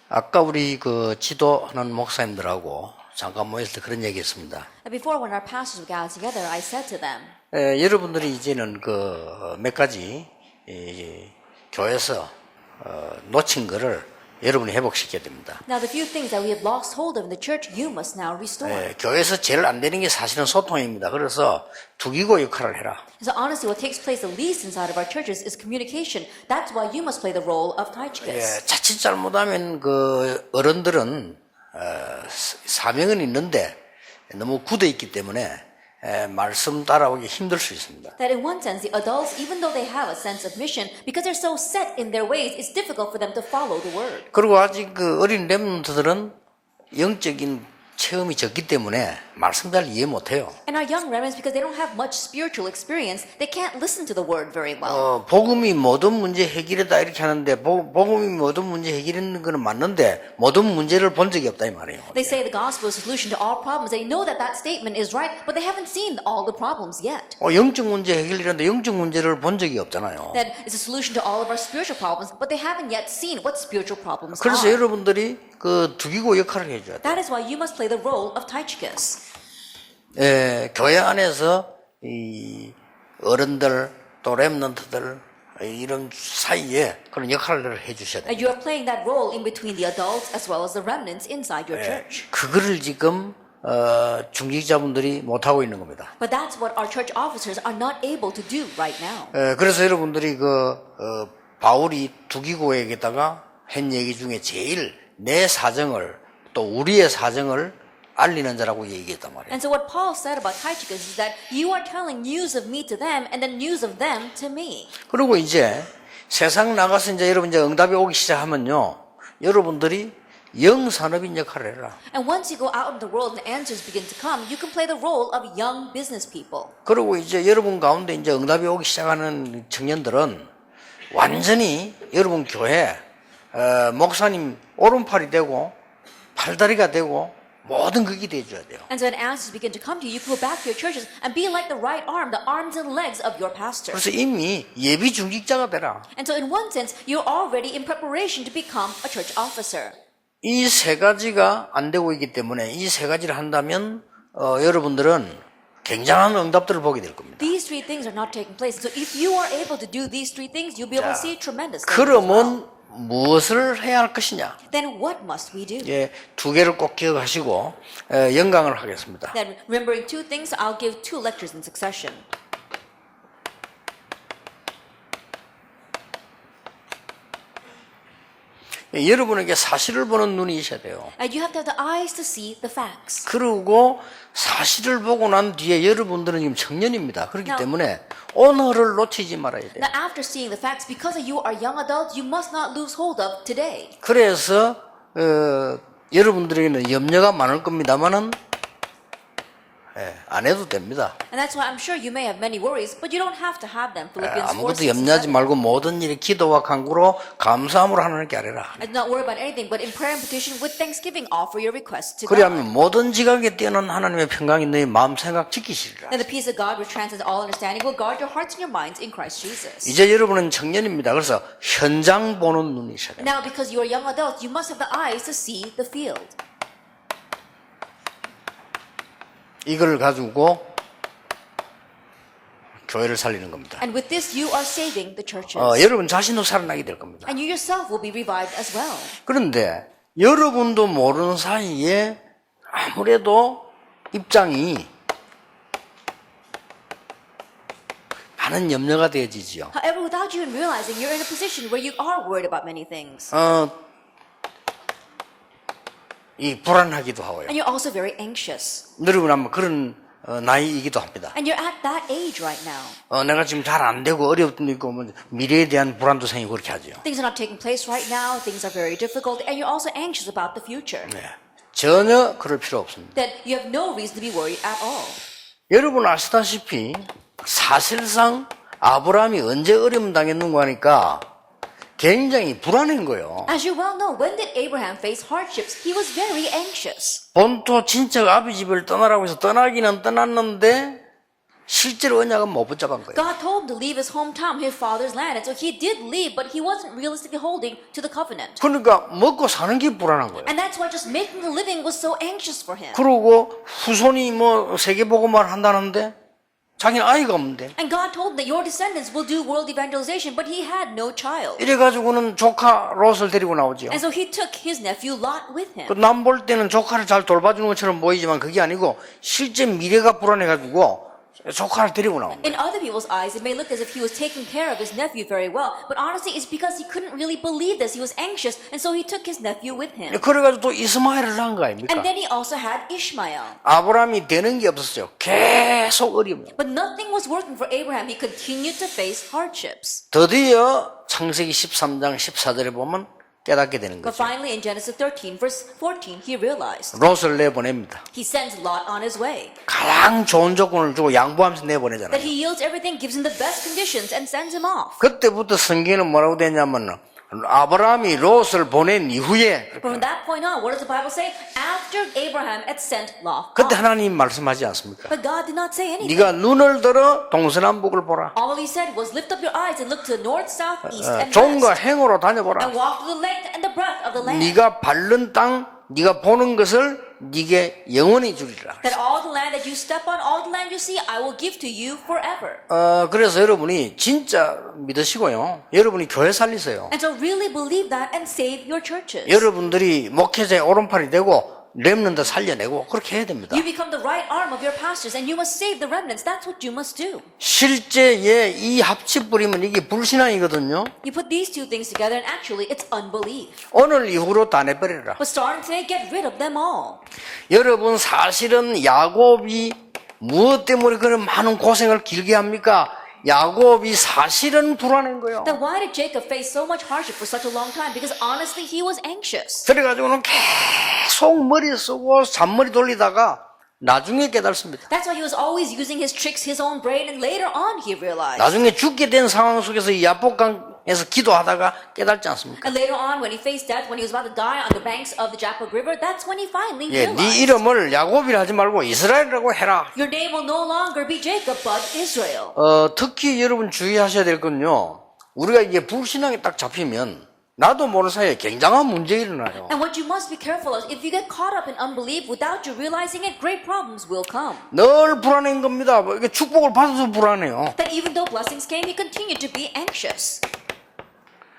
아까 우리 그 지도하는 목사님들하고 잠깐 모였을 때 그런 얘기 했습니다. Before, when our pastors gathered together, I said to them, 여러분들이 이제는 그 몇 가지 교회에서 놓친 거를 여러분이 회복시켜야 됩니다. now the few things that we have lost hold of in the church, you must now restore. 교회에서 제일 안 되는 게 사실은 소통입니다. 그래서 두기고 역할을 해라. So honestly, what takes place the least inside of our churches is communication. That's why you must play the role of Tychicus. 자칫 잘못하면 그 어른들은 사명은 있는데 너무 굳어 있기 때문에 말씀 따라오기 힘들 수 있습니다. That in one sense, the adults, even though they have a sense of mission, because they're so set in their ways, it's difficult for them to follow the word. 그리고 아직 그 어린 렘넌트들은 영적인 체험이 적기 때문에 말씀 잘 이해 못해요. And our young remnants, because they don't have much spiritual experience, they can't listen to the word very well. 복음이 모든 문제 해결이다 이렇게 하는데 복음이 모든 문제 해결하는 거는 맞는데 모든 문제를 본 적이 없다 이 말이에요. They say the gospel is a solution to all problems. They know that that statement is right, but they haven't seen all the problems yet. 영적 문제 해결이라는데 영적 문제를 본 적이 없잖아요. That it's a solution to all of our spiritual problems, but they haven't yet seen what spiritual problems 그래서 are. 여러분들이 그 두기고 역할을 해줘야 돼요. That is why you must play the role of Tychicus. 교회 안에서 이 어른들 또 렘넌트들 이런 사이에 그런 역할을 해주셔야 돼요. And you are playing that role in between the adults as well as the remnants inside your church. 그거를 지금 중직자분들이 못하고 있는 겁니다. But that's what our church officers are not able to do right now. 그래서 여러분들이 바울이 두기고에게다가 한 얘기 중에 제일 내 사정을 또 우리의 사정을 알리는 자라고 얘기했단 말이에요. And so what Paul said about Tychicus is that you are telling news of me to them and then news of them to me. 그리고 이제 세상 나가서 이제 여러분 이제 응답이 오기 시작하면요, 여러분들이 영산업인 역할을 해라. And once you go out in the world and answers begin to come, you can play the role of young business people. 그리고 이제 여러분 가운데 이제 응답이 오기 시작하는 청년들은 완전히 여러분 교회 목사님 오른팔이 되고 팔다리가 되고 모든 그게 돼줘야 돼요. And so when answers begin to come to you, you can go back to your churches and be like the right arm, the arms and legs of your pastor. 그래서 이미 예비 중직자가 되라. And so in one sense, you're already in preparation to become a church officer. 이 세 가지가 안 되고 있기 때문에 이 세 가지를 한다면 여러분들은 굉장한 응답들을 보게 될 겁니다. These three things are not taking place. So if you are able to do these three things, you'll be able to see tremendous things as well. 그러면 무엇을 해야 할 것이냐? Then what must we do? 두 개를 꼭 기억하시고 영광을 하겠습니다. Then remembering two things, I'll give two lectures in succession. 여러분에게 사실을 보는 눈이 있어야 돼요. And you have to have the eyes to see the facts. 그리고 사실을 보고 난 뒤에 여러분들은 지금 청년입니다. 그렇기 때문에 오늘을 놓치지 말아야 돼요. Now after seeing the facts, because you are young adults, you must not lose hold of today. 그래서 여러분들에게는 염려가 많을 겁니다만은 안 해도 됩니다. And that's why I'm sure you may have many worries, but you don't have to have them. Philippians 4, 아무것도 6, 염려하지 7. 말고 모든 일에 기도와 간구로 감사함으로 하나님께 아뢰라. And do not worry about anything, but in prayer and petition with thanksgiving offer your requests to God. 그리하면 모든 지각에 뛰어난 하나님의 평강이 너희 마음 생각 지키시리라. And the peace of God, which transcends all understanding, will guard your hearts and your minds in Christ Jesus. 이제 여러분은 청년입니다. 그래서 현장 보는 눈이 있어야 돼요. Now, because you are young adults, you must have the eyes to see the field. 이걸 가지고 교회를 살리는 겁니다. And with this, you are saving the churches. 여러분 자신도 살아나게 될 겁니다. And you yourself will be revived as well. 그런데 여러분도 모르는 사이에 아무래도 입장이 많은 염려가 되어지지요. However, without you even realizing, you're in a position where you are worried about many things. 이 불안하기도 하고요. And you're also very anxious. 여러분 아마 그런 나이이기도 합니다. And you're at that age right now. 내가 지금 잘 안 되고 어렵고 있고 미래에 대한 불안도 생기고 그렇게 하죠. Things are not taking place right now. Things are very difficult. And you're also anxious about the future. 전혀 그럴 필요 없습니다. That you have no reason to be worried at all. 여러분 아시다시피 사실상 아브라함이 언제 어려움 당했는가 하니까 굉장히 불안한 거예요. As you well know, when did Abraham face hardships? He was very anxious. 본토 친척 아비 집을 떠나라고 해서 떠나기는 떠났는데 실제로 언약은 못 붙잡은 거예요. God told him to leave his hometown, his father's land, and so he did leave, but he wasn't realistically holding to the covenant. 그러니까 먹고 사는 게 불안한 거예요. And that's why just making a living was so anxious for him. 그러고 후손이 뭐 세계복음을 한다는데 자기는 아이가 없는데 And God told him that your descendants will do world evangelization, but he had no child. 이래가지고는 조카 롯을 데리고 나오죠. And so he took his nephew Lot with him. 남 볼 때는 조카를 잘 돌봐주는 것처럼 보이지만 그게 아니고 실제 미래가 불안해가지고 조카를 데리고 나온 거예요. In other people's eyes, it may look as if he was taking care of his nephew very well, but honestly, it's because he couldn't really believe this. He was anxious, and so he took his nephew with him. 그래가지고 또 이스마엘을 낳은 거 아닙니까? And then he also had Ishmael. 아브라함이 되는 게 없었어요. 계속 어려움. But nothing was working for Abraham. He continued to face hardships. 드디어 창세기 13장 14절에 보면 깨닫게 되는 But 거죠. finally, in Genesis 13, verse 14, he realized. 롯을 내보냅니다. He sends Lot on his way. 가장 좋은 조건을 주고 양보하면서 That 내보내잖아요. he yields everything, gives him the best conditions, and sends him off. 그때부터 성경에는 뭐라고 되냐면 아브라함이 롯을 보낸 이후에 From that point on, what does the Bible say? After Abraham had sent Lot 그때 off. 하나님 말씀하지 않습니까? But God did not say anything. 네가 눈을 들어 동서남북을 보라. All he said was, lift up your eyes and look to the north, south, east, and 종과 west, 행으로 다녀보라. and walk through the length and the breadth of the land. 네가 밟는 땅, 네가 보는 것을 네게 영원히 주리라. That all the land that you step on, all the land you see, I will give to you forever. 그래서 여러분이 진짜 믿으시고요. 여러분이 교회 살리세요. And so really believe that and save your churches. 여러분들이 목회자의 오른팔이 되고 렘넌트 살려내고 그렇게 해야 됩니다. You become the right arm of your pastors and you must save the remnants. That's what you must do. 실제에 이 합치뿌리면 이게 불신앙이거든요. You put these two things together and actually it's unbelief. 오늘 이후로 다 내버려라. But starting today, get rid of them all. 여러분 사실은 야곱이 무엇 때문에 그런 많은 고생을 길게 합니까? 야곱이 사실은 불안한 거예요. Then why did Jacob face so much hardship for such a long time? Because honestly, he was anxious. 그래가지고는 계속 머리 쓰고 잔머리 돌리다가 나중에 깨달습니다. That's why he was always using his tricks, his own brain, and later on he realized. 나중에 죽게 된 상황 속에서 이 야복강에서 기도하다가 깨달지 않습니까? And later on, when he faced death, when he was about to die on the banks of the Jabbok River, that's when he finally 예, realized. 네 이름을 야곱이라 하지 말고 이스라엘이라고 해라. Your name will no longer be Jacob, but Israel. 특히 여러분 주의하셔야 될 건요. 우리가 이게 불신앙에 딱 잡히면 나도 모르는 사이에 굉장한 문제 일어나요. And what you must be careful of, if you get caught up in unbelief without you realizing it, great problems will come. 늘 불안한 겁니다. 이게 축복을 받아서 불안해요. That even though blessings came, he continued to be anxious.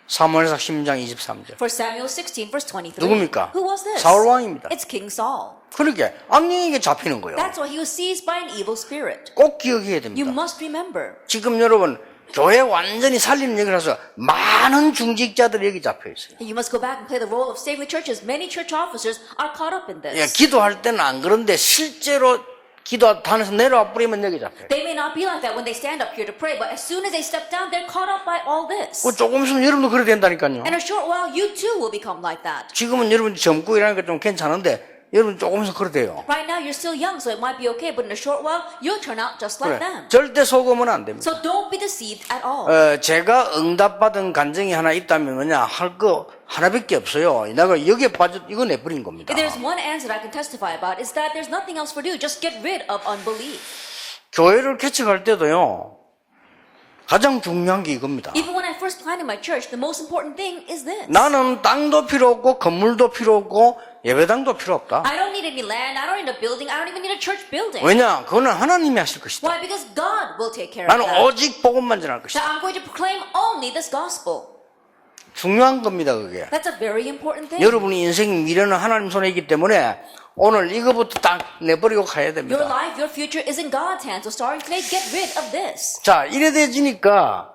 사무엘상 10장 23절. For Samuel 16, verse 23. 누굽니까? Who was this? 사울 왕입니다. It's King Saul. 그러게 악령에게 잡히는 거예요. That's why he was seized by an evil spirit. 꼭 기억해야 You 됩니다. must remember. 지금 여러분 교회 완전히 살리는 얘기라서 많은 중직자들이 여기 잡혀 있어요. You must go back and play the role of saving the churches. Many church officers are caught up in 예, this. 기도할 때는 안 그런데 실제로 기도단에서 내려와 뿌리면 여기 잡혀요. They may not be like that when they stand up here to pray, but as soon as they step down, they're caught up by all this. 조금 있으면 여러분도 그래야 된다니까요. In a short while, you too will become like that. 지금은 여러분 젊고 이러니까 좀 괜찮은데 여러분 조금 있으면 그래 돼요. Right now, you're still young, so it might be okay, but in a short while, you'll turn out just like them. 절대 속으면 안 됩니다. So don't be deceived at all. 제가 응답받은 간증이 하나 있다면 뭐냐 할 거 하나밖에 없어요. 내가 여기에 빠져 이거 내버린 겁니다. If there's one answer I can testify about, is that there's nothing else for you. Just get rid of unbelief. 교회를 개척할 때도요. 가장 중요한 게 이겁니다. Even when I first planted my church, the most important thing is this. 나는 땅도 필요 없고 건물도 필요 없고 예배당도 필요 없다. I don't need any land, I don't need a building, I don't even need a church building. 왜냐? 그거는 하나님이 하실 것이다. Why? Because God will take care of 나는 that. 오직 복음만 전할 것이다. That I'm going to proclaim only this gospel. 중요한 겁니다, 그게. That's a very important thing. 여러분의 인생 미래는 하나님 손에 있기 때문에 오늘 이거부터 딱 내버리고 가야 Your 됩니다. life, your future is in God's hands. So starting today, get rid of this. 자, 이래 되지니까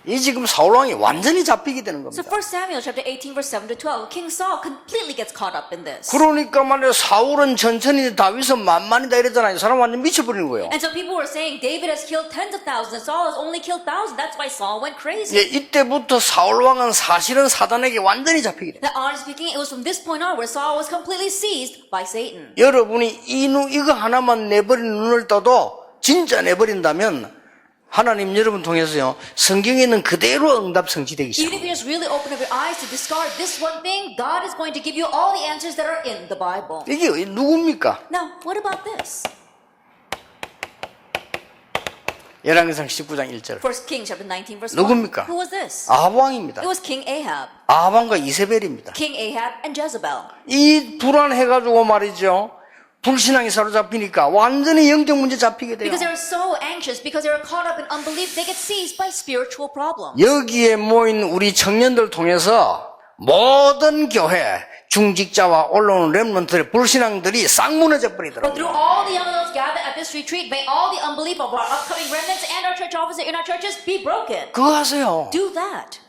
이 지금 사울왕이 완전히 잡히게 되는 So 겁니다. 1 Samuel chapter 18, verse 7 to 12, King Saul completely gets caught up in this. 그러니까 말이야 사울은 천천히 다윗은 만만이다 이랬잖아요. 사람 완전 미쳐버리는 거예요. And so people were saying David has killed tens of thousands and Saul has only killed thousands. That's why Saul went crazy. 예, 이때부터 사울왕은 사실은 사단에게 완전히 잡히게 돼요. Now, honestly speaking, it was from this point on where Saul was completely seized by Satan. 여러분이 이거 하나만 내버린 눈을 떠도 진짜 내버린다면 하나님 여러분 통해서요 성경에 있는 그대로 응답 성취되기 Even if 시작합니다. you just really open up your eyes to discard this one thing, God is going to give you all the answers that are in the Bible. 이게 누굽니까? Now, what about this? 열왕기상 19장 1절 1 Kings chapter 19 verse 1. 누굽니까? Who was this? 아합 왕입니다. It was King Ahab. 아합 왕과 이세벨입니다. King Ahab and Jezebel. 이 불안해가지고 말이죠. 불신앙이 사로잡히니까 완전히 영적 문제 잡히게 돼요. Because they were so anxious, because they were caught up in unbelief, they get seized by spiritual problems. 여기에 모인 우리 청년들 통해서 모든 교회 중직자와 올라오는 렘넌트의 불신앙들이 쌍무너져 But 버리더라고요. through all the young adults gathered at this retreat, may all the unbelief of our upcoming remnants and our church officers in our churches be broken. 그거 하세요. Do that.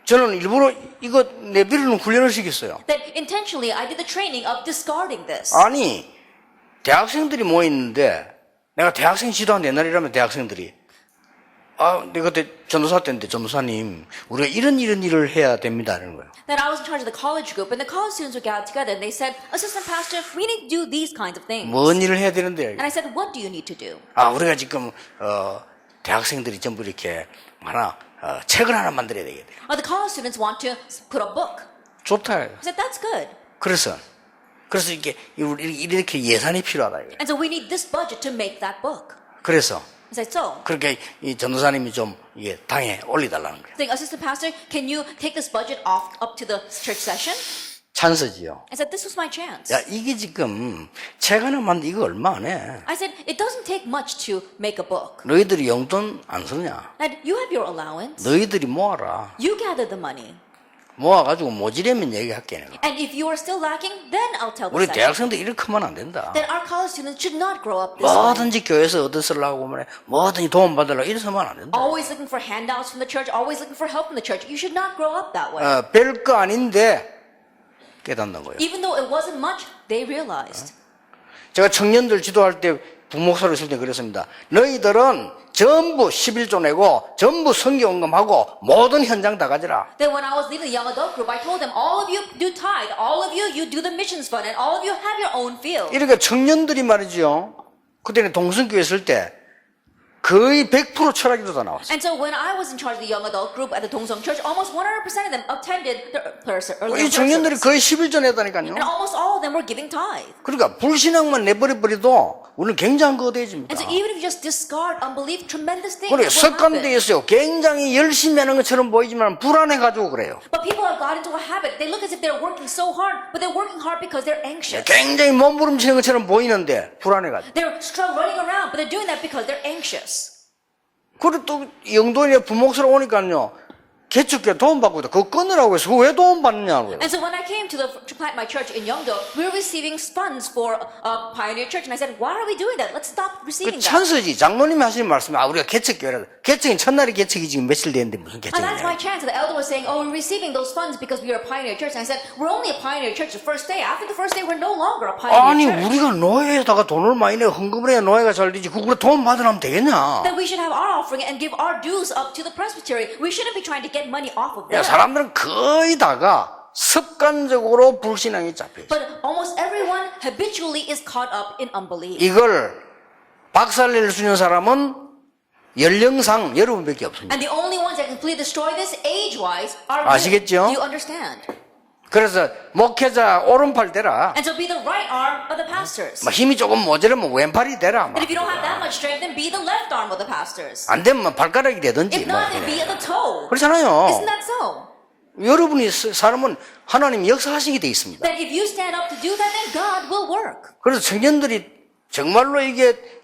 저는 일부러 이거 내비르는 훈련을 시켰어요. That intentionally I did the training of discarding this. 아니 대학생들이 모였는데 내가 대학생 지도한 옛날이라면 대학생들이 내가 그때 전도사 때인데 전도사님 우리가 이런 일을 해야 됩니다 이러는 거예요. That I was in charge of the college group, and the college students were gathered together, and they said, Assistant Pastor, we need to do these kinds of things. 뭔 일을 해야 되는데? And I said, what do you need to do? 우리가 지금 대학생들이 전부 이렇게 책을 하나 만들어야 되겠대. The college students want to put a book. 좋다. I said, that's good. 그래서 이렇게 예산이 필요하다. 이거예요. And so we need this budget to make that book. 그래서 I said, so, 그렇게 이 전도사님이 좀 이게 당에 올려달라는 거예요. saying, Assistant Pastor, can you take this budget off up to the church session? 찬스지요. I said, this was my chance. 야 이게 지금 책 하나 만들 이거 얼마 안 해? I said, it doesn't take much to make a book. 너희들이 용돈 안 쓰냐? And you have your allowance. 너희들이 모아라. You gather the money. 모아가지고 모지려면 얘기할게. 내가. And if you are still lacking, then I'll tell the 우리 session. 대학생들 이렇게 하면 안 된다. That our college students should not grow up this way. 뭐든지 교회에서 얻어쓰려고 말해. 뭐든지 도움 받으려고 이래서만 안 된다. Always looking for handouts from the church, always looking for help from the church. You should not grow up that way. 별거 아닌데 깨닫는 거예요. Even though it wasn't much, they realized. 제가 청년들 지도할 때 부목사로 있을 때 그랬습니다. 너희들은 전부 11조 내고 전부 성경언금하고 모든 현장 다 가져라. Then when I was leading the young adult group, I told them, all of you do tithe, all of you do the missions fund, and all of you have your own field. 이렇게 청년들이 말이죠. 그때는 동성교회 있을 때 거의 100% 철학기도 다 나왔어요. And so when I was in charge of the young adult group at the Dongsung Church, almost 100% of them attended the early 이 청년들이 service. 거의 11조 냈다니까요. And almost all of them were giving tithe. 그러니까 불신앙만 내버려버려도 우리는 굉장한 거 얻어집니다. And so even if you just discard unbelief, tremendous things 그래 will happen. 습관돼 있어요. 굉장히 열심히 하는 것처럼 보이지만 불안해가지고 그래요. But people have got into a habit. They look as if they're working so hard, but they're working hard because they're anxious. 굉장히 몸부림치는 것처럼 보이는데 불안해가지고. They're running around, but they're doing that because they're anxious. 그리고 또 영도에 부목사로 오니까요. 개척교회 도움 받고 있다. 그거 끊으라고 해서 그거 왜 도움 받느냐고요. And so when I came to plant my church in Yeongdo, we were receiving funds for a pioneer church, and I said, "Why are we doing that? Let's stop 그 receiving that." 찬스지. 장로님이 하시는 말씀이 우리가 개척교회라. 개척이 첫날이 개척이 지금 며칠 됐는데 무슨 And that's my 개척이냐. chance. The elder was saying, "Oh, we're receiving those funds because we are a pioneer church." And I said, "We're only a pioneer church the first day. After the first day, we're no longer a 아니 pioneer church." 우리가 노예에다가 돈을 많이 내 헌금을 해야 노예가 잘 되지. 그거 도움 받으면 되겠냐. That we should have our offering and give our dues up to the presbytery. We shouldn't be trying to get money off of them. 사람들은 거의 다가 습관적으로 불신앙이 잡혀요. But almost everyone habitually is caught up in unbelief. 이걸 박살낼 수 있는 사람은 연령상 여러분밖에 없습니다. And the only ones that can completely destroy this age-wise are 아시겠죠? Do you understand? 그래서 목회자 오른팔 되라. And so be the right arm of the pastors. 힘이 조금 모자라면 왼팔이 되라. And if you don't have that much strength, then be the left arm of the pastors. 안 되면 발가락이 되든지. If not, then be at the toe. 그렇잖아요. Isn't that so? 여러분이 사람은 하나님 역사하시게 돼 있습니다. That if you stand up to do that, then God will work. 그래서 청년들이 정말로 이게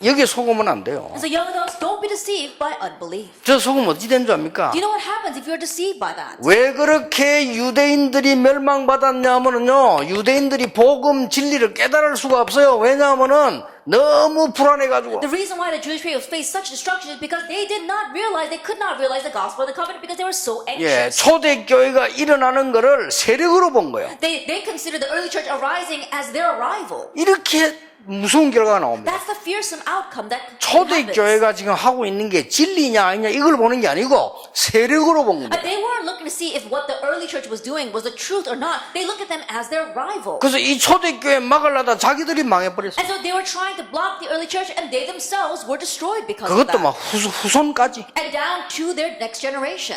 여기에 속으면 안 돼요. And so young adults, don't be deceived by unbelief. 저 속으면 어찌 되는 줄 압니까? Do you know what happens if you're deceived by that? 왜 그렇게 유대인들이 멸망받았냐면요. 유대인들이 복음 진리를 깨달을 수가 없어요. 왜냐하면은 너무 불안해가지고. The reason why the Jewish people faced such destruction is because they could not realize the gospel of the covenant because they were so 예, anxious. 초대교회가 일어나는 거를 세력으로 본 거예요. They considered the early church arising as their arrival. 이렇게 무서운 결과가 나옵니다. That's the fearsome outcome that 초대 happens. 교회가 지금 하고 있는 게 진리냐 아니냐 이걸 보는 게 아니고 세력으로 본 겁니다. They weren't looking to see if what the early church was doing was the truth or not. They looked at them as their rival. 그래서 이 초대 교회 막으려다 자기들이 망해버렸어요. And so they were trying to block the early church, and they themselves were destroyed because of 그것도 막 that. 후손까지. And down to their next generation.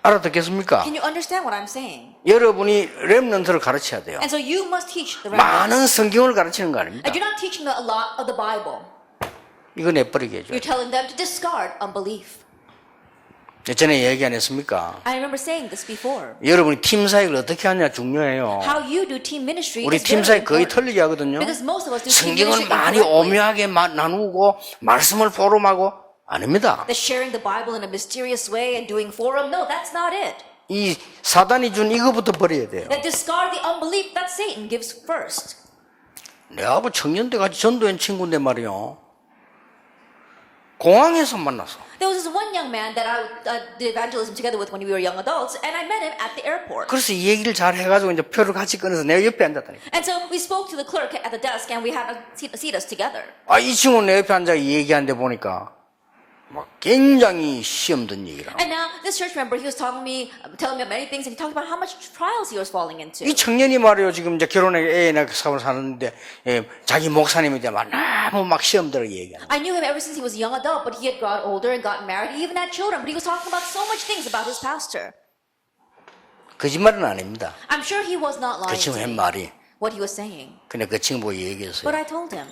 알아듣겠습니까? Can you understand what I'm saying? 여러분이 렘넌트를 가르쳐야 돼요. And so you must teach the 많은 remnants. 성경을 가르치는 거 아닙니다. And you're not teaching them a lot of the Bible. 이거 내버리게 해줘요. You're telling them to discard unbelief. 예전에 얘기 안 했습니까? I remember saying this before. 여러분이 팀 사역을 어떻게 하냐 중요해요. How you do team ministry 우리 is 팀 very 사역 거의 important. 틀리게 하거든요. Because most of us do team 성경을 ministry 많이 incorrectly. 오묘하게 나누고 말씀을 포럼하고 아닙니다. That sharing the Bible in a mysterious way and doing forum, no, that's not it. 이 사단이 준 이거부터 버려야 돼요. That discard the unbelief that Satan gives first. 내하고 청년대 같이 전도한 친구인데 말이요. 공항에서 만났어. There was this one young man that I did evangelism together with when we were young adults, and I met him at the airport. 그래서 이 얘기를 잘 해가지고 이제 표를 같이 꺼내서 내가 옆에 앉았다니까. And so we spoke to the clerk at the desk, and we had a seat us together. 아, 이 친구 내 옆에 앉아 이 얘기하는데 보니까 막 굉장히 시험 든 얘기라. And now this church member, he was telling me many things, and he talked about how much trials he was falling into. 이 청년이 말이요 지금 이제 결혼해 애나 사업을 사는데 자기 목사님에 대해 막 너무 막 시험들을 얘기하는. I knew him ever since he was a young adult, but he had got older and gotten married. He even had children, but he was talking about so much things about his pastor. 거짓말은 아닙니다. I'm sure he was not 그 lying 친구 to 한 me, 말이. what he was saying. 근데 그 친구 보고 얘기했어요. But I told him,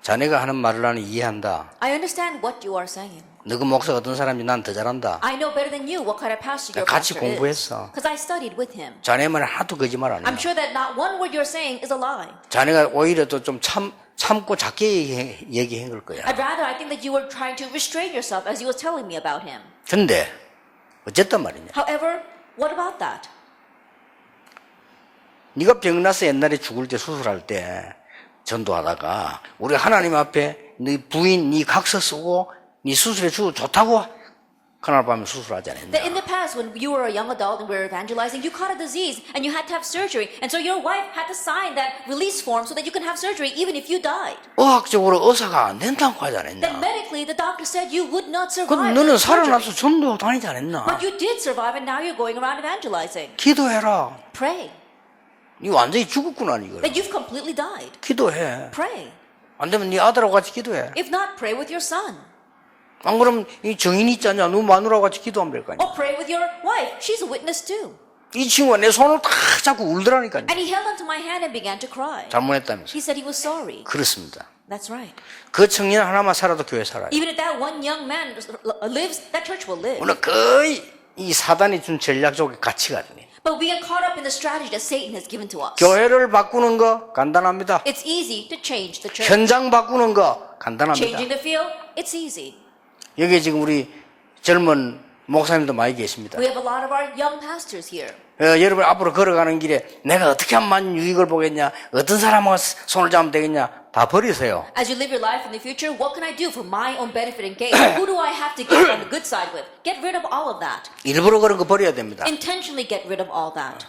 자네가 하는 말을 나는 이해한다. I understand what you are saying. 너그 목사가 어떤 사람인지 난 더 잘한다. I know better than you what kind of pastor your 같이 pastor is. 공부했어. Because I studied with him. 자네 말은 하나도 거짓말 안 I'm 해요. sure that not one word you're saying is a lie. 자네가 오히려 또 좀 참고 작게 얘기한 걸 거야. I'd rather I think that you were trying to restrain yourself as you was telling me about him. 근데 어쨌단 말이냐. However, what about that? 네가 병나서 옛날에 죽을 때 수술할 때 전도하다가 우리 하나님 앞에 네 부인 네 각서 쓰고 네 수술해 주고 좋다고 그날 밤에 수술하지 않았냐. That in the past, when you were a young adult and we were evangelizing, you caught a disease and you had to have surgery. And so your wife had to sign that release form so that you can have surgery even if you died. 의학적으로 의사가 안 된다고 하지 That 않았냐. medically, the doctor said you would not 그럼 survive. 너는 surgery. 살아나서 전도 다니지 않았나. But you did survive and now you're going around evangelizing. 기도해라. Pray. 네 완전히 죽었구나 이거. That you've completely died. 기도해. Pray. 안 되면 네 아들하고 같이 기도해. If not, pray with your son. 안 그러면 이 정인이 있잖냐. 너 마누라하고 같이 기도하면 될 거 아니야. Or pray with your wife. She's a witness too. 이 친구가 내 손을 탁 잡고 울더라니까요. And he held onto my hand and began to cry. 잘못했다면서. He said he was sorry. 그렇습니다. That's right. 그 청년 하나만 살아도 교회 살아요. Even if that one young man lives, that church will live. 오늘 거의 이 사단이 준 전략적인 가치가 아니에요. But we get caught up in the strategy that Satan has given to us. 교회를 바꾸는 거 간단합니다. It's easy to change the church. 현장 바꾸는 거 간단합니다. Changing the field, it's easy. 여기 지금 우리 젊은 목사님도 많이 계십니다. We have a lot of our young pastors here. 여러분 앞으로 걸어가는 길에 내가 어떻게 하면 많은 유익을 보겠냐, 어떤 사람하고 손을 잡으면 되겠냐, 다 버리세요. As you live your life in the future, what can I do for my own benefit and gain? Who do I have to get on the good side with? Get rid of all of that. 일부러 그런 거 버려야 됩니다. Intentionally get rid of all that.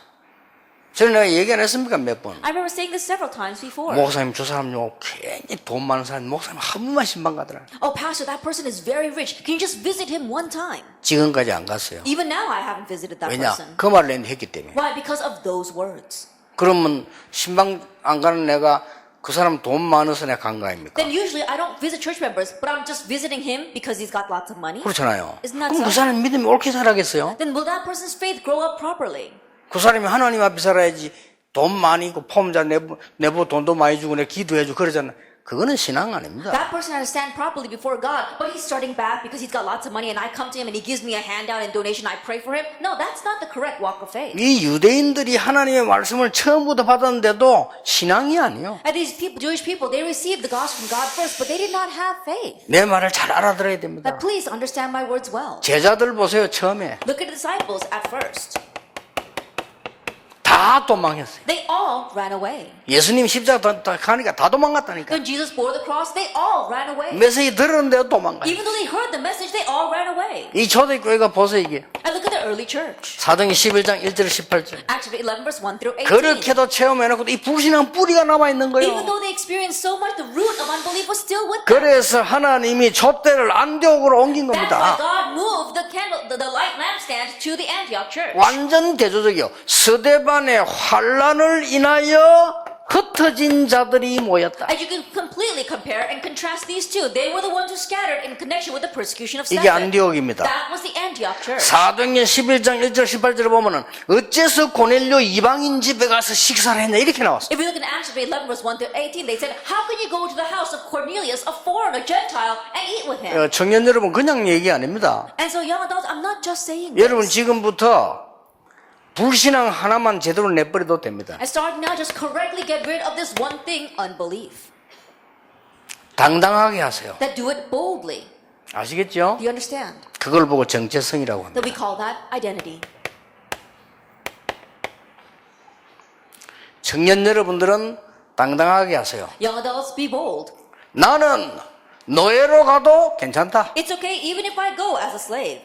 저는 내가 얘기 안 했습니까 몇 번? I remember saying this several times before. 목사님 저 사람요 괜히 돈 많은 사람 목사님 한 번만 신방 가더라. Oh, pastor, that person is very rich. Can you just visit him one time? 지금까지 안 갔어요. Even now, I haven't visited that 왜냐? person. 그 말을 했기 때문에. Why? Because of those words. 그러면 신방 안 가는 내가 그 사람 돈 많아서 내가 간 거 아닙니까? Then usually I don't visit church members, but I'm just visiting him because he's got lots of money. 그렇잖아요. Isn't that 그럼 그 so? 사람 믿음이 옳게 살아겠어요? Then will that person's faith grow up properly? 그 사람이 하나님 앞에 살아야지 돈 많이 있고 포함자 내부 돈도 많이 주고 내 기도해주고 그러잖아. 그거는 신앙 아닙니다. That person has to stand properly before God, but he's starting back because he's got lots of money and I come to him and he gives me a handout and donation, I pray for him. No, that's not the correct walk of faith. 이 유대인들이 하나님의 말씀을 처음부터 받았는데도 신앙이 아니에요. And these people, Jewish people, they received the gospel from God first, but they did not have faith. 내 말을 잘 알아들어야 됩니다. But please understand my words well. 제자들 보세요 처음에 Look at the disciples at first. 다 다 도망했어요. They all ran away. 예수님 십자가 가니까 다 도망갔다니까. When Jesus bore the cross, they all ran away. 메시지 들었는데도 도망가요. Even though they heard the message, they all ran away. 이 초대교회가 보세요 이게. And look at the early church. 사도행 11장 1절 18절. Acts 11 verse 1 through 18. 그렇게도 체험해놓고 이 불신한 뿌리가 남아있는 Even 거예요. though they experienced so much, the root of unbelief was still with them. 그래서 하나님이 촛대를 안디옥으로 옮긴 That's why 겁니다. God moved the candle, the light lampstand to the Antioch church. 완전 대조적이요. 스데반의 환란을 인하여 흩어진 자들이 모였다. And you can completely compare and contrast these two. They were the ones who scattered in connection with the persecution of 이게 Stephen. 안디옥입니다. That was the Antioch church. 사도행전 11장 1절 18절에 보면은 어째서 고넬료 이방인 집에 가서 식사를 했냐 이렇게 나왔어요. If you look in Acts 11 verse 1 through 18, they said, how can you go to the house of Cornelius, a foreigner, Gentile, and eat with him? 청년 여러분 그냥 얘기 아닙니다. And so young adults, I'm not just saying this. 여러분 지금부터 불신앙 하나만 제대로 내버려도 됩니다. And starting now, just correctly get rid of this one thing, unbelief. 당당하게 하세요. That do it boldly. 아시겠죠? Do you understand? 그걸 보고 정체성이라고 합니다. That we call that identity. 청년 여러분들은 당당하게 하세요. Young adults, be bold. 나는 노예로 가도 괜찮다. It's okay even if I go as a slave.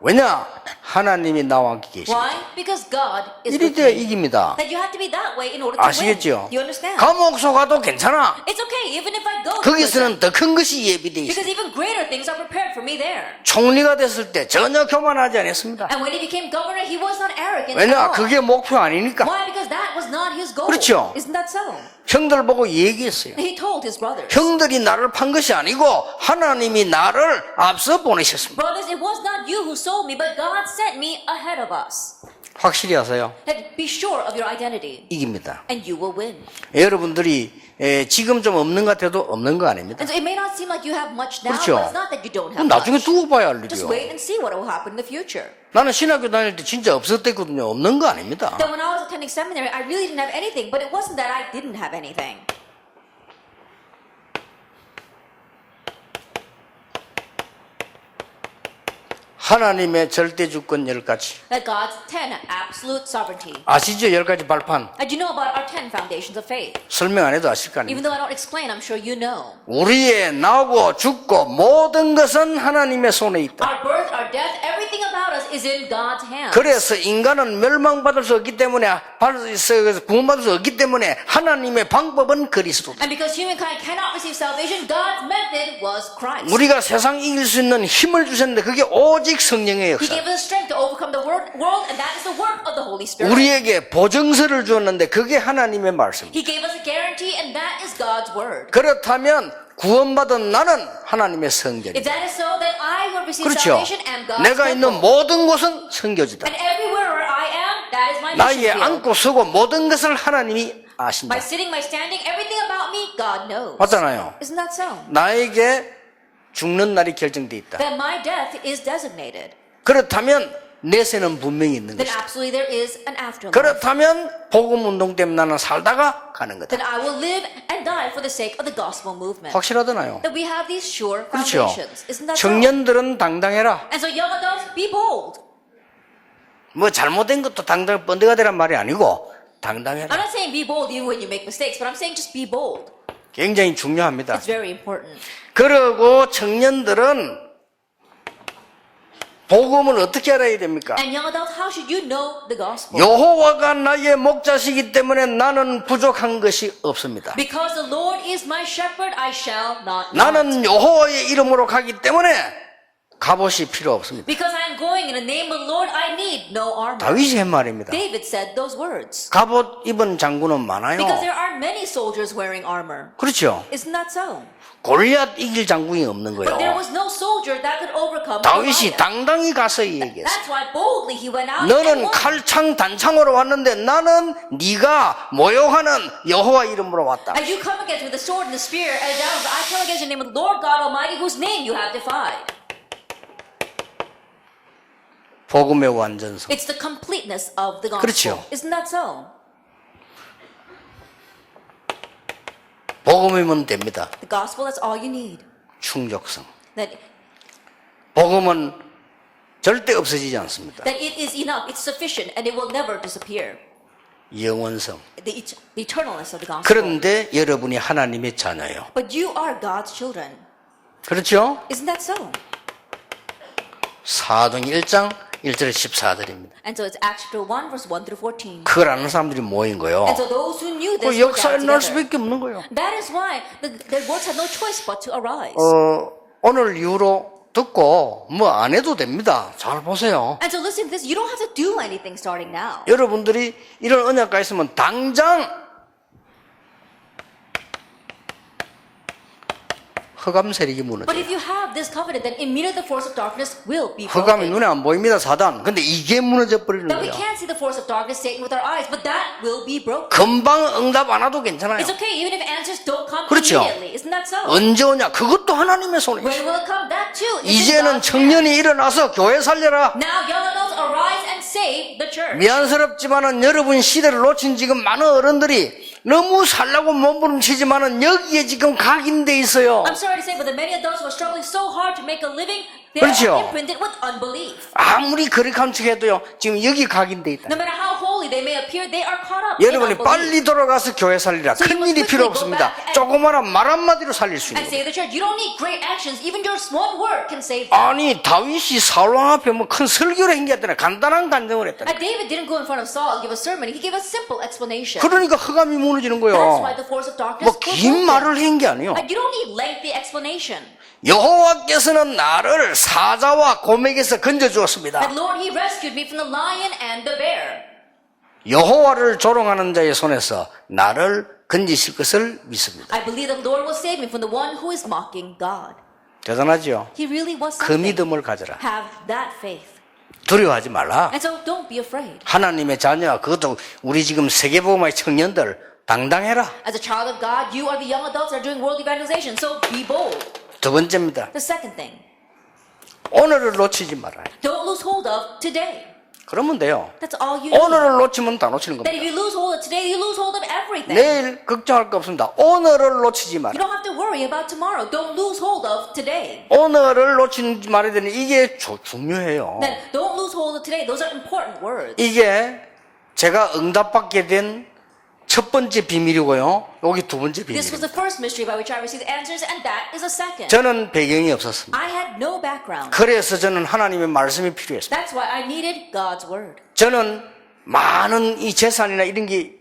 왜냐? 하나님이 나와 함께 계십니다. Why? Because God is 이리 with 되어 me. 이깁니다. That you have to be that way in order to win. 아시겠죠? Do you understand? 감옥소 가도 괜찮아. It's okay even if I go to prison. 거기서는 더 큰 것이 예비되어 Because 있어요. even greater things are prepared for me there. 총리가 됐을 때 전혀 교만하지 않았습니다. And when he became governor, he was not arrogant at 왜냐? all. 그게 목표 아니니까. Why? Because that was not his goal. 그렇죠. Isn't that so? 형들 보고 얘기했어요. He told his brothers. 형들이 나를 판 것이 아니고 하나님이 나를 앞서 보내셨습니다. Brothers, it was not you who sold me, but God sent me ahead of us. 확실히 하세요. That be sure of your identity, 이깁니다. and you will win. 여러분들이 지금 좀 없는 것 같아도 없는 거 아닙니다. And so it may not seem like you have much now, 그렇죠. but it's not that you don't have 나중에 much. 두고 봐야 할 Just 일이요. wait and see what will happen in the future. 나는 신학교 다닐 때 진짜 없었댔거든요. 없는 거 아닙니다. That when I was attending seminary, I really didn't have anything, but it wasn't that I didn't have anything. 하나님의 절대 주권 10가지. That God's 10 absolute sovereignty. 아시죠? 10가지 발판. And you know about our 10 foundations of faith. 설명 안 해도 아실 거 Even 아닙니까? though I don't explain, I'm sure you know. 우리의 나고 죽고 모든 것은 하나님의 손에 있다. Our birth, our death, everything about us is in God's hands. 그래서 인간은 멸망받을 수 없기 때문에 구원받을 수 없기 때문에 하나님의 방법은 그리스도다. And because humankind cannot receive salvation, God's method was Christ. 우리가 세상 이길 수 있는 힘을 주셨는데 그게 오직 성령의 He 역사. gave us strength to overcome the world, and that is the work of the Holy Spirit. 우리에게 보증서를 주었는데 그게 하나님의 말씀입니다. He gave us a guarantee, and that is God's word. 그렇다면 구원받은 나는 하나님의 성전이다. If that is so, then I will receive 그렇죠. salvation and God's 내가 있는 temple. 모든 곳은 성교지다. And everywhere where I am, that is my 나의 mission field. 앉고 서고 모든 것을 하나님이 아신다. My sitting, my standing, everything about me, God knows. 맞잖아요. Isn't that so? 나에게 죽는 날이 결정돼 있다. That my death is designated. 그렇다면 내세는 분명히 있는 Then 것이다. absolutely there is an afterlife. 그렇다면 복음 운동 때문에 나는 살다가 가는 거다. Then I will live and die for the sake of the gospel movement. 확실하잖아요. That we have these sure 그렇죠. foundations. Isn't that so? 청년들은 당당해라. And so young adults, be bold. 뭐 잘못된 것도 당당 번데가 되란 말이 아니고 I'm 당당해라. not saying be bold even when you make mistakes, but I'm saying just be bold. 굉장히 중요합니다. It's very important. 그리고 청년들은 복음을 어떻게 알아야 됩니까? And young adults, how should you know the gospel? 여호와가 나의 목자시기 때문에 나는 부족한 것이 없습니다. Because the Lord is my shepherd, I shall not want. 나는 여호와의 이름으로 가기 때문에 갑옷이 필요 없습니다. Because I am going in the name of the Lord, I need no armor. 다윗이 한 말입니다. David said those words. 갑옷 입은 장군은 많아요. Because there are many soldiers wearing armor. 그렇죠. Isn't that so? 골리앗 이길 장군이 없는 But there 거예요. was no soldier that could overcome 다윗이 Goliath. 당당히 가서 얘기했어요. That's why boldly he went out and 너는 won. 칼창 단창으로 왔는데 나는 네가 모욕하는 여호와 이름으로 왔다. And you come against with the sword and the spear and down, I come against the name of the Lord God Almighty, whose name you have defied. 복음의 완전성. It's the completeness of the gospel. 그렇죠. Isn't that so? 복음이면 됩니다. The gospel, that's all you need. 충족성. That 복음은 절대 없어지지 않습니다. it is enough, it's sufficient, and it will never disappear. 영원성. the eternalness of the gospel. 그런데 여러분이 하나님의 자녀예요. But you are God's children. 그렇죠? Isn't that so? 사도행 1장 1절에 14절입니다. And so it's Acts chapter 1, verse 1 through 14. 그걸 아는 사람들이 모인 거예요. And so those who knew 그 this were 역사에 gathered 날 together. 수밖에 없는 거예요. That is why the words had no choice but to arise. 오늘 이후로 듣고 뭐 안 해도 됩니다. 잘 보세요. And so listen to this. You don't have to do anything starting now. 여러분들이 이런 언약가 있으면 당장 흑암 세력이 But 무너져요. if you have this covenant, then immediately the force of darkness will be 흑암이 broken. 눈에 안 보입니다, 사단. 근데 이게 무너져 버리는 That we 거예요. can't see the force of darkness, Satan, with our eyes, but that will be broken. 금방 응답 안 와도 괜찮아요. It's okay, even if answers don't come 그렇죠. immediately. Isn't that so? 언제 오냐? 그것도 하나님의 손에 When 있어요. will it come? That too. It's in 이제는 God's hand. 청년이 일어나서 교회 살려라. Now young adults arise and save the church. 미안스럽지만은 여러분 시대를 놓친 지금 많은 어른들이 너무 살라고 몸부림치지만은 여기에 지금 각인돼 있어요. I'm sorry to say, but the many adults who are struggling so hard to make a living, they 그렇죠. are imprinted with unbelief. 아무리 거룩한 척해도요 지금 여기 각인돼 있다. No matter how holy they may appear, they are caught up 여러분이 in unbelief. 빨리 돌아가서 교회 살리라. So you 큰 must 일이 필요 quickly go 없습니다. back and- 조그마한 말 한마디로 살릴 수 And 있는 save 거예요. the church. You don't need great actions. Even your small word can save them. 아니 다윗이 사울왕 앞에 뭐 큰 설교를 한 게 아니라 간단한 간증을 했다. And David didn't go in front of Saul and give a sermon. He gave a simple explanation. 그러니까 흑암이 무너지는 That's 거예요. why the force of darkness 뭐 was 긴 broken. 말을 한 게 아니에요. And you don't need lengthy explanation. 여호와께서는 나를 사자와 곰에게서 건져 주었습니다. And Lord, He rescued me from the lion and the bear. 여호와를 조롱하는 자의 손에서 나를 건지실 것을 믿습니다. I believe the Lord will save me from the one who is mocking God. 대단하죠? He really was 그 something. 믿음을 가져라. Have that faith. 두려워하지 말라. And so don't be afraid. 하나님의 자녀야. 그것도 우리 지금 세계복음화의 청년들 당당해라. As a child of God, you are the young adults that are doing world evangelization. So be bold. 두 번째입니다. The second thing, 오늘을 놓치지 말아요. don't lose hold of today. 그러면 돼요. That's all you need. 오늘을 놓치면 다 놓치는 That if 겁니다. you lose hold of today, you lose hold of everything. 내일 걱정할 거 없습니다. 오늘을 놓치지 You 마라. don't have to worry about tomorrow. Don't lose hold of today. 오늘을 놓치지 말아야 되는 이게 중요해요. Then don't lose hold of today. Those are important words. 이게 제가 응답받게 된 첫 번째 비밀이고요. 여기 두 번째 This was 비밀입니다. the first mystery by which I received answers, and that is a second. 저는 배경이 없었습니다. I had no background. 그래서 저는 하나님의 말씀이 필요했습니다. That's why I needed God's word. 저는 많은 이 재산이나 이런 게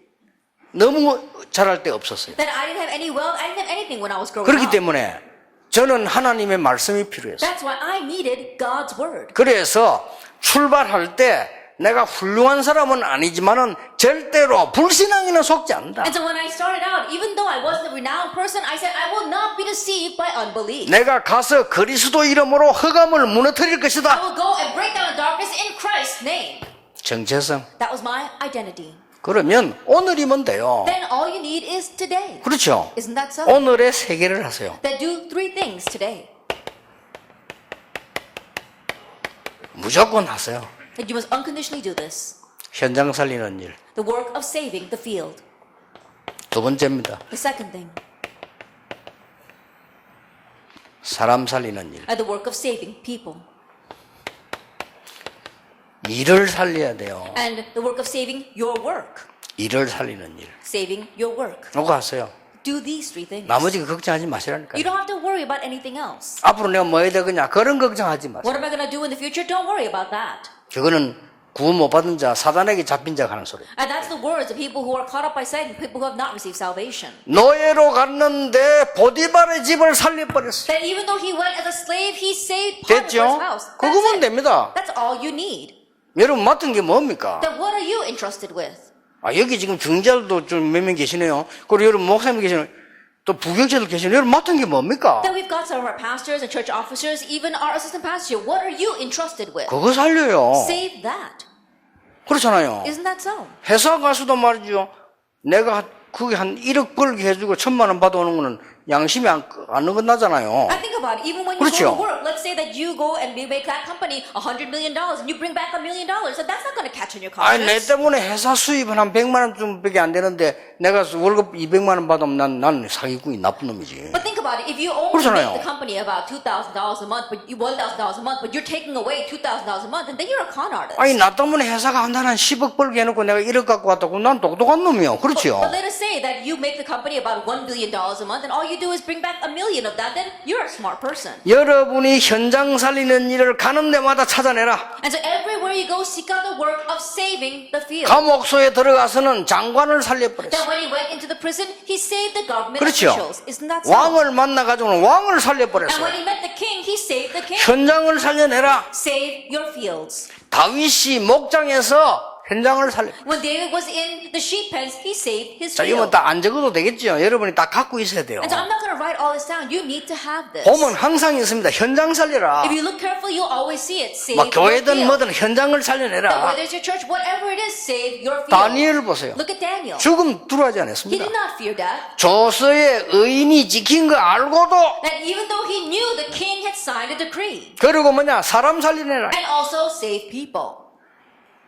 너무 잘할 데 없었어요. Then I didn't have any wealth. I didn't have anything when I was growing 그렇기 up. 때문에 저는 하나님의 말씀이 필요했어요. That's why I needed God's word. 그래서 출발할 때 내가 훌륭한 사람은 아니지만은 절대로 불신앙에는 속지 않는다. And so when I started out, even though I wasn't a renowned person, I said I will not be deceived by unbelief. 내가 가서 그리스도 이름으로 흑암을 무너뜨릴 I 것이다. will go and break down the darkness in Christ's name. 정체성. That was my identity. 그러면 오늘이면 돼요. Then all you need is today. 그렇죠. Isn't that so? 오늘의 세 개를 하세요. Then do three things today. 무조건 하세요. That you must unconditionally do this. 현장 살리는 일. The work of saving the field. 두 번째입니다. The second thing. 사람 살리는 일. The work of saving people. 일을 살려야 돼요. And the work of saving your work. 일을 살리는 일. Saving your work. 이거 하세요. Do these three things. 나머지 걱정하지 You 마시라니까요. don't have to worry about anything else. 앞으로 내가 뭐 해야 되겠냐 그런 걱정하지 마세요. What am I going to do in the future? Don't worry about that. 그거는 구원 못 받은 자, 사단에게 잡힌 자가 하는 소리. And that's the words of people who are caught up by Satan, people who have not received salvation. 노예로 갔는데 보디발의 집을 살려버렸어요. That even though he went as a slave, he saved Potiphar's 됐죠? house. 그거면 That's it. 됩니다. That's all you need. 여러분 맡은 게 뭡니까? Then what are you entrusted with? 여기 지금 중재자도 좀 몇 명 계시네요. 그리고 여러분 목사님 계시네요. 또 부경자들 계시네요. 여러분 맡은 게 뭡니까? Then we've got some of our pastors and church officers, even our assistant pastor. What are you entrusted with? 그거 살려요. Save that. 그렇잖아요. Isn't that so? 회사 가서도 말이죠. 내가 그게 한 1억 벌게 해주고 1,000만 원 받아오는 거는 양심이 안 어긋나잖아요. I think about it. Even when you 그렇죠. go to work, let's say that you go and you make that company $100 million and you bring back $1 million, so that's not going to catch on your 아니, 내 conscience. 때문에 회사 수입은 한 100만 원쯤밖에 안 되는데 내가 월급 200만 원 받으면 난 사기꾼이 나쁜 놈이지. But think about it. If you only 그렇잖아요. make the company about $2,000 a month, but you $1,000 a month, but you're taking away $2,000 a month, and then you're a con artist. 아니, 나 때문에 회사가 한 달에 한 10억 벌게 해놓고 내가 1억 갖고 왔다고 난 똑똑한 놈이요. 그렇죠? But let us say that you make the company about $1 billion a month, and all you do is bring back $1 million of that, then you're a smart person. 여러분이 현장 살리는 일을 가는 데마다 찾아내라. And so everywhere you go, seek out the work of saving the field. 감옥소에 들어가서는 장관을 살려버렸어. That when he went into the prison, he saved the government 그렇죠. officials. Isn't that so? 왕을 만나가지고는 왕을 And 살려버렸어. when he met the king, he saved the king. 현장을 살려내라. Save your fields. 다윗이 목장에서 현장을 살려. When David was in the sheep pens, he saved his 자, 이건 field. 다 안 적어도 되겠죠. 여러분이 다 갖고 있어야 돼요. And so I'm not going to write all this down. You need to have this. 보면 항상 있습니다. 현장 살려라. If you look carefully, you'll always see it. Save 뭐 your 교회든 field. 뭐든 현장을 That 살려내라. whether it's your church, whatever it is, save your field. 다니엘 보세요. Look at Daniel. 죽음 두려워하지 He 않았습니다. did not fear death. 조서의 의인이 지킨 거 알고도 That even though he knew the king had signed a decree. 그리고 뭐냐 사람 살려내라. And also save people.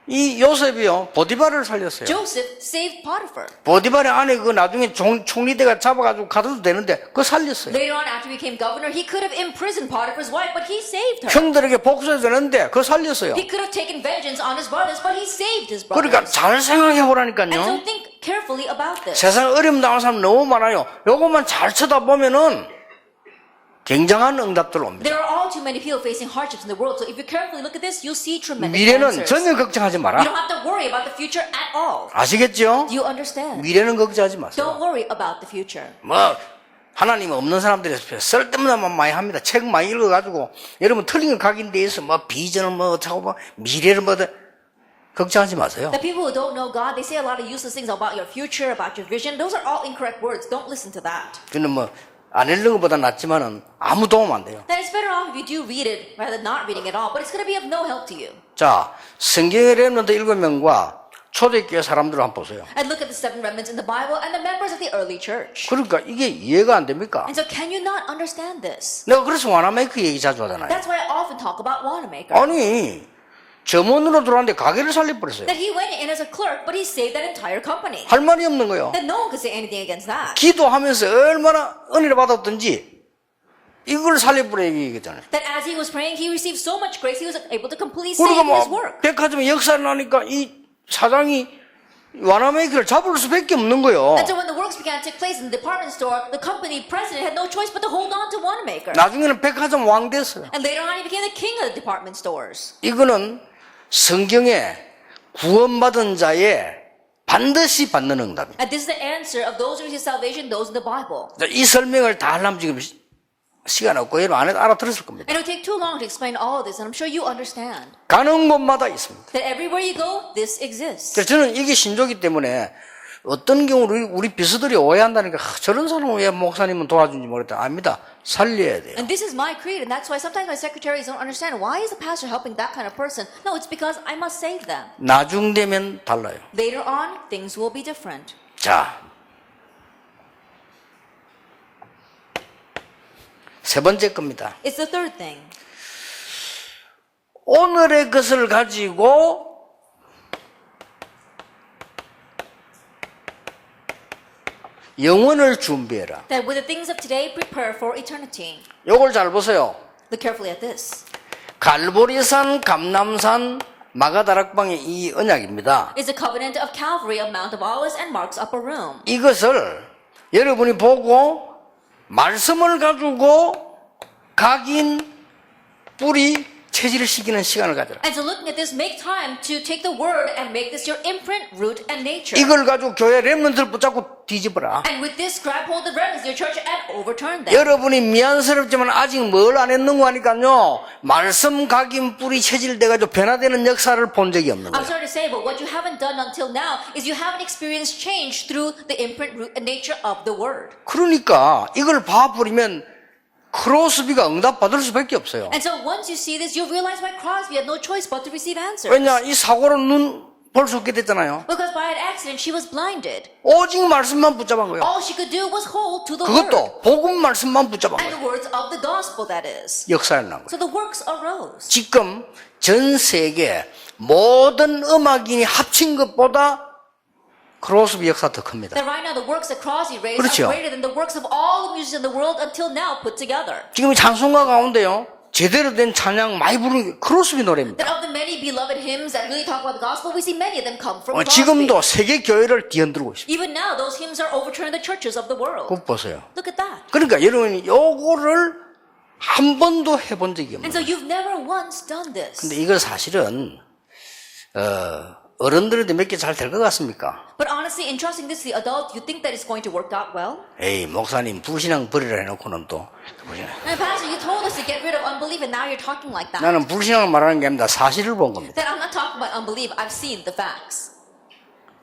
이 요셉이요 보디발을 살렸어요. Joseph saved Potiphar. 보디발의 아내 그 나중에 총리대가 잡아가지고 가둬도 되는데 그거 살렸어요. Later on, after he became governor, he could have imprisoned Potiphar's wife, but he saved her. 형들에게 복수해야 되는데 그거 살렸어요. He could have taken vengeance on his brothers, but he saved his 그러니까 brothers. 잘 생각해 And so 보라니까요. think carefully about this. 세상 어려움 당하는 사람 너무 많아요. 요것만 잘 쳐다보면은 굉장한 응답들 옵니다. There are all too many people facing hardships in the world, so if you carefully look at this, you'll see tremendous 미래는 answers. 전혀 걱정하지 You 마라. don't have to worry about the future at all. 아시겠죠? Do you understand? 미래는 걱정하지 마세요. Don't worry about the future. 뭐 하나님 없는 사람들이 쓸데없는 많이 합니다. 책 많이 읽어가지고 여러분 틀린 거 각인돼 있어. 뭐 비전을 뭐 어쩌고 뭐 미래를 뭐 걱정하지 마세요. The people who don't know God, they say a lot of useless things about your future, about your vision. Those are all incorrect words. Don't listen to that. 그는 뭐 안 읽는 것보다 낫지만은 아무 도움 안 돼요. Then it's better off if you do read it rather than not reading it all. But it's going to be of no help to you. 자, 성경의 렘넌트 7명과 초대교회 사람들을 한번 보세요. And look at the 7 remnants in the Bible and the members of the early church. 그러니까 이게 이해가 안 됩니까? And so can you not understand this? 내가 그래서 와나메이크 얘기 자주 하잖아요. That's why I often talk about Wanamaker. 아니 점원으로 들어왔는데 가게를 살려버렸어요. That he went in as a clerk, but he saved that entire company. 할 말이 없는 거예요. That no one could say anything against that. 기도하면서 얼마나 은혜를 받았던지 이걸 살려버려 얘기했잖아요. That as he was praying, he received so much grace, he was able to completely 그리고 save his 뭐 work. 백화점에 역사를 나니까 이 사장이 와나메이크를 잡을 수밖에 없는 거예요. And so when the works began to take place in the department store, the company president had no choice but to hold on to Wanamaker. 나중에는 백화점 왕 됐어요. And later on, he became the king of the department stores. 이거는 성경에 구원받은 자의 반드시 받는 응답이에요. And this is the answer of those who receive salvation, those in the Bible. 이 설명을 다 하려면 지금 시간 없고 여러분 안 해도 알아들었을 겁니다. And it will take too long to explain all of this, and I'm sure you understand 가는 곳마다 있습니다. that everywhere you go, this exists. 그래서 저는 이게 신조기 때문에 어떤 경우 우리 비서들이 오해한다니까 저런 사람은 왜 목사님은 도와준지 모르겠다. 아닙니다. 살려야 돼요. And this is my creed, and that's why sometimes my secretaries don't understand why is the pastor helping that kind of person. No, it's because I must save them. 나중 되면 달라요. Later on, things will be different. 자, 세 번째 겁니다. It's the third thing. 오늘의 것을 가지고 영혼을 준비해라. That with the things of today, prepare for eternity. 요걸 잘 보세요. Look carefully at this. 갈보리산, 감남산, 마가다락방의 이 언약입니다. It's the covenant of Calvary of Mount of Olives and Mark's upper room. 이것을 여러분이 보고 말씀을 가지고 각인, 뿌리, 체질을 시키는 시간을 가져라. And so looking at this, make time to take the word and make this your imprint, root, and nature. 이걸 가지고 교회 렘넌트를 붙잡고 뒤집어라. And with this, grab hold of the remnants of your church and overturn them. 여러분이 미안스럽지만 아직 뭘 안 했는 거 하니까요. 말씀, 각인, 뿌리, 체질 돼가지고 변화되는 역사를 본 적이 없는 I'm 거예요. sorry to say, but what you haven't done until now is you haven't experienced change through the imprint, root, and nature of the word. 그러니까 이걸 봐버리면 크로스비가 응답받을 수밖에 없어요. And so once you see this, you'll realize why Crosby had no choice but to receive answers. 왜냐, 이 사고로 눈 볼 수 없게 됐잖아요. Because by an accident, she was blinded. 오직 말씀만 붙잡은 거예요. All she could do was hold to the word. 그것도 복음 말씀만 붙잡은 And 거예요. the words of the gospel, that is. 역사에 난 거예요. So the works arose. 지금 전 세계 모든 음악인이 합친 것보다 크로스비 역사 더 큽니다. That right now the works that Crosby raised 그렇죠. are greater than the works of all the musicians in the world until now put together. 지금 이 찬송가 가운데요, 제대로 된 찬양 많이 부르는 게 크로스비 노래입니다. That of the many beloved hymns that really talk about the gospel, we see many of them come from Crosby. 지금도 세계 교회를 뒤흔들고 있습니다. Even now, those hymns are overturning the churches of the world. 그거 보세요. Look at that. 그러니까 여러분이 요거를 한 번도 해본 적이 And 없는 so 거예요. you've never once done this. 근데 이거 사실은 어른들한테 몇 개 잘 될 것 같습니까? But honestly, entrusting this to the adult, you think that it's going to work out well? 에이, 목사님 불신앙 버리라 해놓고는 또 And Pastor, you told us to get rid of unbelief, and now you're talking like that. 나는 불신앙을 말하는 게 아니라 사실을 본 겁니다. That I'm not talking about unbelief. I've seen the facts.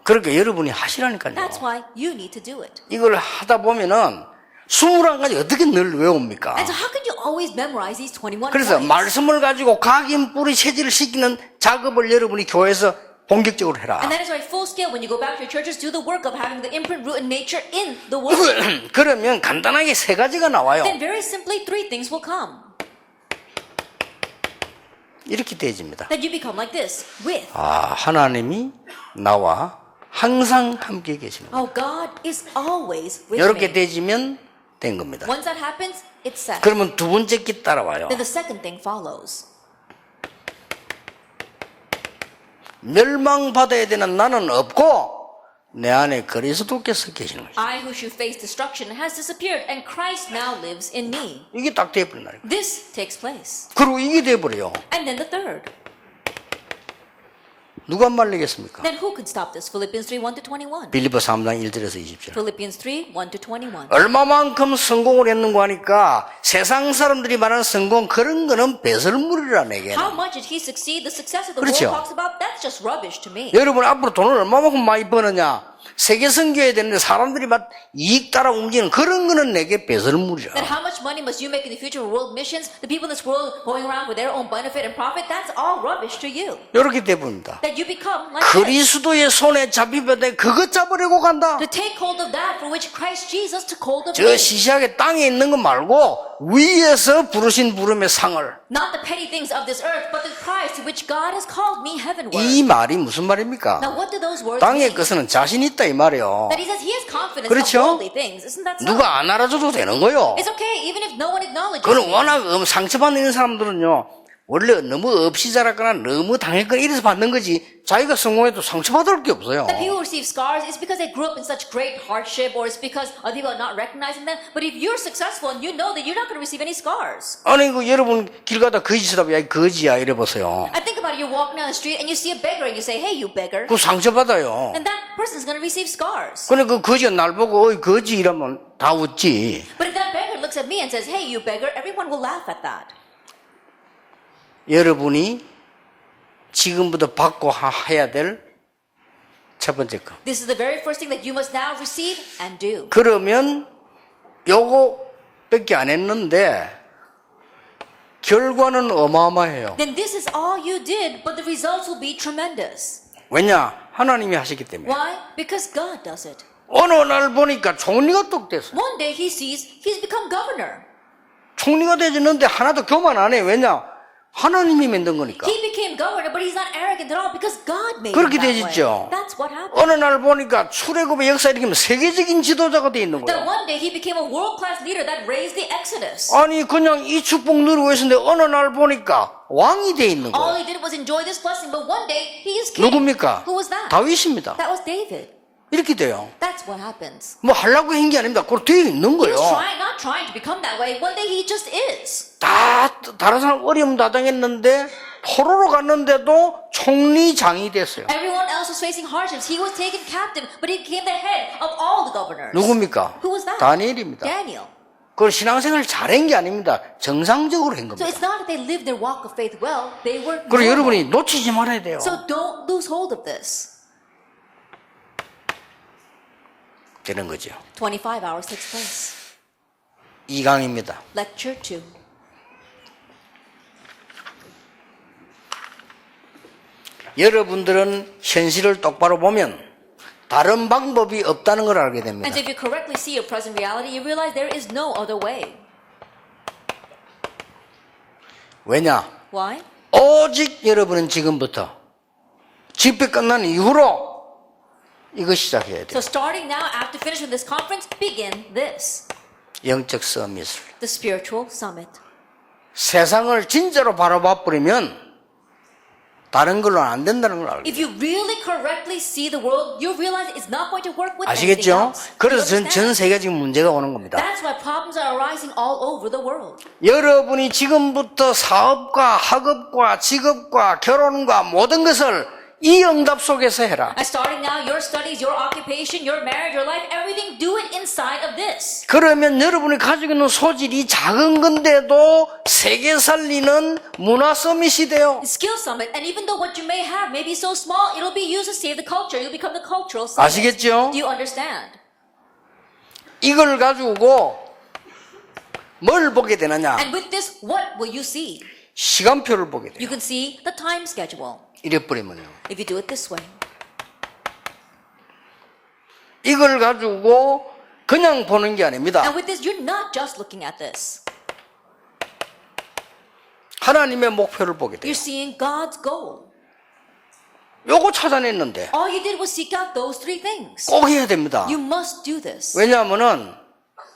그러니까 여러분이 하시라니까요. That's why you need to do it. 이걸 하다 보면은 21가지 어떻게 늘 외웁니까? And so how can you always memorize these 21 그래서 points? 말씀을 가지고 각인 뿌리 체질을 시키는 작업을 여러분이 교회에서 본격적으로 해라. And that is why full scale, when you go back to your churches, do the work of having the imprint, root, and nature in the word. 그러면 간단하게 세 가지가 나와요. Then very simply, three things will come. 이렇게 되어집니다. That you become like this, with. 하나님이 나와 항상 함께 계시는 거예요. Oh, God is always with 이렇게 me. 되어지면 된 겁니다. Once that happens, it's set. 그러면 두 번째 게 따라와요. Then the second thing follows. 멸망받아야 되는 나는 없고 내 안에 그리스도께서 계시는 거죠. I who should face destruction has disappeared, and Christ now lives in me. 이게 딱 돼버린 날이에요. This takes place. 그리고 이게 돼버려요. And then the third. 누가 말리겠습니까? Then who could stop this? Philippians 3, 1 to 21. 빌립보 3장 1절에서 20절. Philippians 3, 1 to 21. 얼마만큼 성공을 했는가 하니까 세상 사람들이 말하는 성공 그런 거는 배설물이라 내게. How much did he succeed? The success of the 그렇죠. world talks about, that's just rubbish to me. 여러분 앞으로 돈을 얼마만큼 많이 버느냐? 세계 선교해야 되는데 사람들이 막 이익 따라 움직이는 그런 거는 내게 배설물이라. Then how much money must you make in the future for world missions? The people in this world going around with their own benefit and profit, that's all rubbish to you. 이렇게 돼버립니다. That you become like this. 그리스도의 손에 잡히면 그것 잡으려고 간다. To take hold of that for which Christ Jesus took hold of 저 me. 시시하게 땅에 있는 거 말고 위에서 부르신 부름의 상을. Not the petty things of this earth, but the prize to which God has called me heavenward. 이 말이 무슨 말입니까? Now what do those words 땅의 mean? 것은 자신 있다 이 말이에요. That he says he has confidence 그렇죠? of worldly things. Isn't that so? 누가 안 알아줘도 되는 거요. It's okay even if no one acknowledges 그건 me. 워낙 상처받는 사람들은요. 원래 너무 없이 자랐거나 너무 당했거나 이래서 받는 거지 자기가 성공해도 상처받을 게 없어요. That people receive scars is because they grew up in such great hardship, or it's because other people are not recognizing them. But if you're successful and you know that you're not going to receive any scars. 아니 그 여러분 길 가다 거지 쳐다보면 야 거지야 이래 보세요. I think about it, you're walking down the street and you see a beggar and you say, hey, you beggar. 그 상처받아요. And that person's going to receive scars. 근데 그 거지가 날 보고 어이 거지 이러면 다 웃지. But if that beggar looks at me and says, hey, you beggar, everyone will laugh at that. 여러분이 지금부터 받고 해야 될 첫 번째 거. This is the very first thing that you must now receive and do. 그러면 요거밖에 안 했는데 결과는 어마어마해요. Then this is all you did, but the results will be tremendous. 왜냐? 하나님이 하시기 때문에. Why? Because God does it. 어느 날 보니까 총리가 똑 됐어. One day he sees he's become governor. 총리가 되졌는데 하나도 교만 안 해. 왜냐? 하나님이 만든 거니까. He became governor, but he's not arrogant at all because God made him 그렇게 that 되셨죠. way. That's what happened. 어느 날 보니까 출애굽의 역사 일으키면 세계적인 지도자가 돼 있는 That 거예요. one day he became a world-class leader that raised the Exodus. 아니 그냥 이 축복 누리고 있었는데 어느 날 보니까 왕이 돼 있는 All 거예요. he did was enjoy this blessing, but one day he is king. 누굽니까? Who was that? 다윗입니다. That was David. 이렇게 돼요. That's what happens. 뭐 하려고 한 게 아닙니다. 그걸 되어 있는 He 거예요. was not trying to become that way. One day he just is. 다 다른 사람 어려움 다 당했는데 포로로 갔는데도 총리장이 됐어요. Everyone else was facing hardships. He was taken captive, but he became the head of all the governors. 누굽니까? Who was that? 다니엘입니다. Daniel. 그걸 신앙생활 잘한 게 아닙니다. 정상적으로 한 So 겁니다. it's not that they lived their walk of faith well. They were 그리고 normal. 여러분이 놓치지 말아야 돼요. So don't lose hold of this. 되는 거죠. 25 hours takes place. 2강입니다. Lecture 2. 여러분들은 현실을 똑바로 보면 다른 방법이 없다는 걸 알게 됩니다. And so if you correctly see your present reality, you realize there is no other way. 왜냐? Why? 오직 여러분은 지금부터 집회 끝난 이후로 이거 시작해야 돼요. So starting now, after finishing this conference, begin this. 영적 서밋을. The spiritual summit. 세상을 진짜로 바라봐 버리면 다른 걸로 안 된다는 걸 알고. If you really correctly see the world, you realize it's not going to work with anything 아시겠죠? else. 그래서 You 전 understand? 세계가 지금 문제가 오는 겁니다. That's why problems are arising all over the world. 여러분이 지금부터 사업과 학업과 직업과 결혼과 모든 것을 이 응답 속에서 해라. And starting now, your studies, your occupation, your marriage, your life, everything, do it inside of this. 그러면 여러분이 가지고 있는 소질이 작은 건데도 세계 살리는 문화 서밋이 돼요. Skill summit, and even though what you may have may be so small, it'll be used to save the culture. You'll become the cultural summit. 아시겠죠? Do you understand? 이걸 가지고 뭘 보게 되느냐? And with this, what will you see? 시간표를 보게 돼요. You can see the time schedule. 이래 버리면요. If you do it this way. 이걸 가지고 그냥 보는 게 아닙니다. And with this, you're not just looking at this. 하나님의 목표를 보게 돼요. You're seeing God's goal. 요거 찾아냈는데 All you did was seek out those three things. 꼭 해야 됩니다. You must do this. 왜냐하면은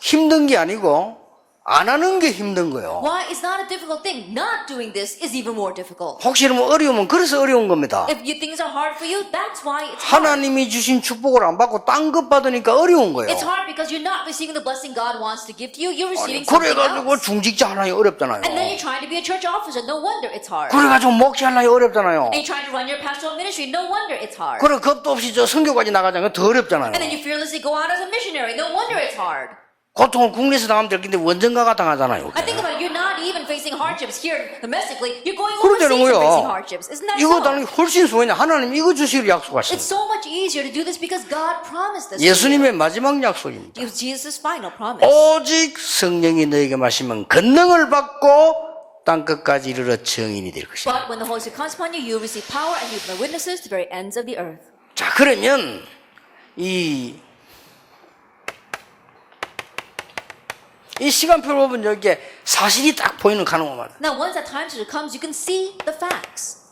힘든 게 아니고 안 하는 게 힘든 거예요. Why? It's not a difficult thing. Not doing this is even more difficult. 혹시 뭐 어려우면 그래서 어려운 겁니다. If you things are hard for you, that's why it's hard. 하나님이 주신 축복을 안 받고 딴 것 받으니까 어려운 거예요. It's hard because you're not receiving the blessing God wants to give to you. You're 아니, receiving something 그래가지고 else. 중직자 하나니 어렵잖아요. And then you're trying to be a church officer. No wonder it's hard. 그래가지고 목회하려니 어렵잖아요. And you're trying to run your pastoral ministry. No wonder it's hard. 그래 겁도 없이 저 선교까지 나가자면 더 어렵잖아요. And then you fearlessly go out as a missionary. No wonder it's hard. 고통을 국내에서 당하면 될 텐데 원정가가 당하잖아요. I think about it. You're not even facing hardships here domestically. You're going 그러자는 overseas and facing 거예요. hardships. Isn't that 이거 so? 당연히 훨씬 수고냐. 하나님 이거 주시기를 약속하셨어요. It's so much easier to do this because God promised this. to you. 예수님의 마지막 약속입니다. It was Jesus' final promise. 오직 성령이 너에게 마시면 권능을 받고 땅 끝까지 이르러 증인이 될 것이다. But when the Holy Spirit comes upon you, you will receive power and you will be witnesses to the very ends of the earth. 자, 그러면 이 시간표를 보면 여기에 사실이 딱 보이는 가능한 Now, once that time schedule comes, you can see the facts.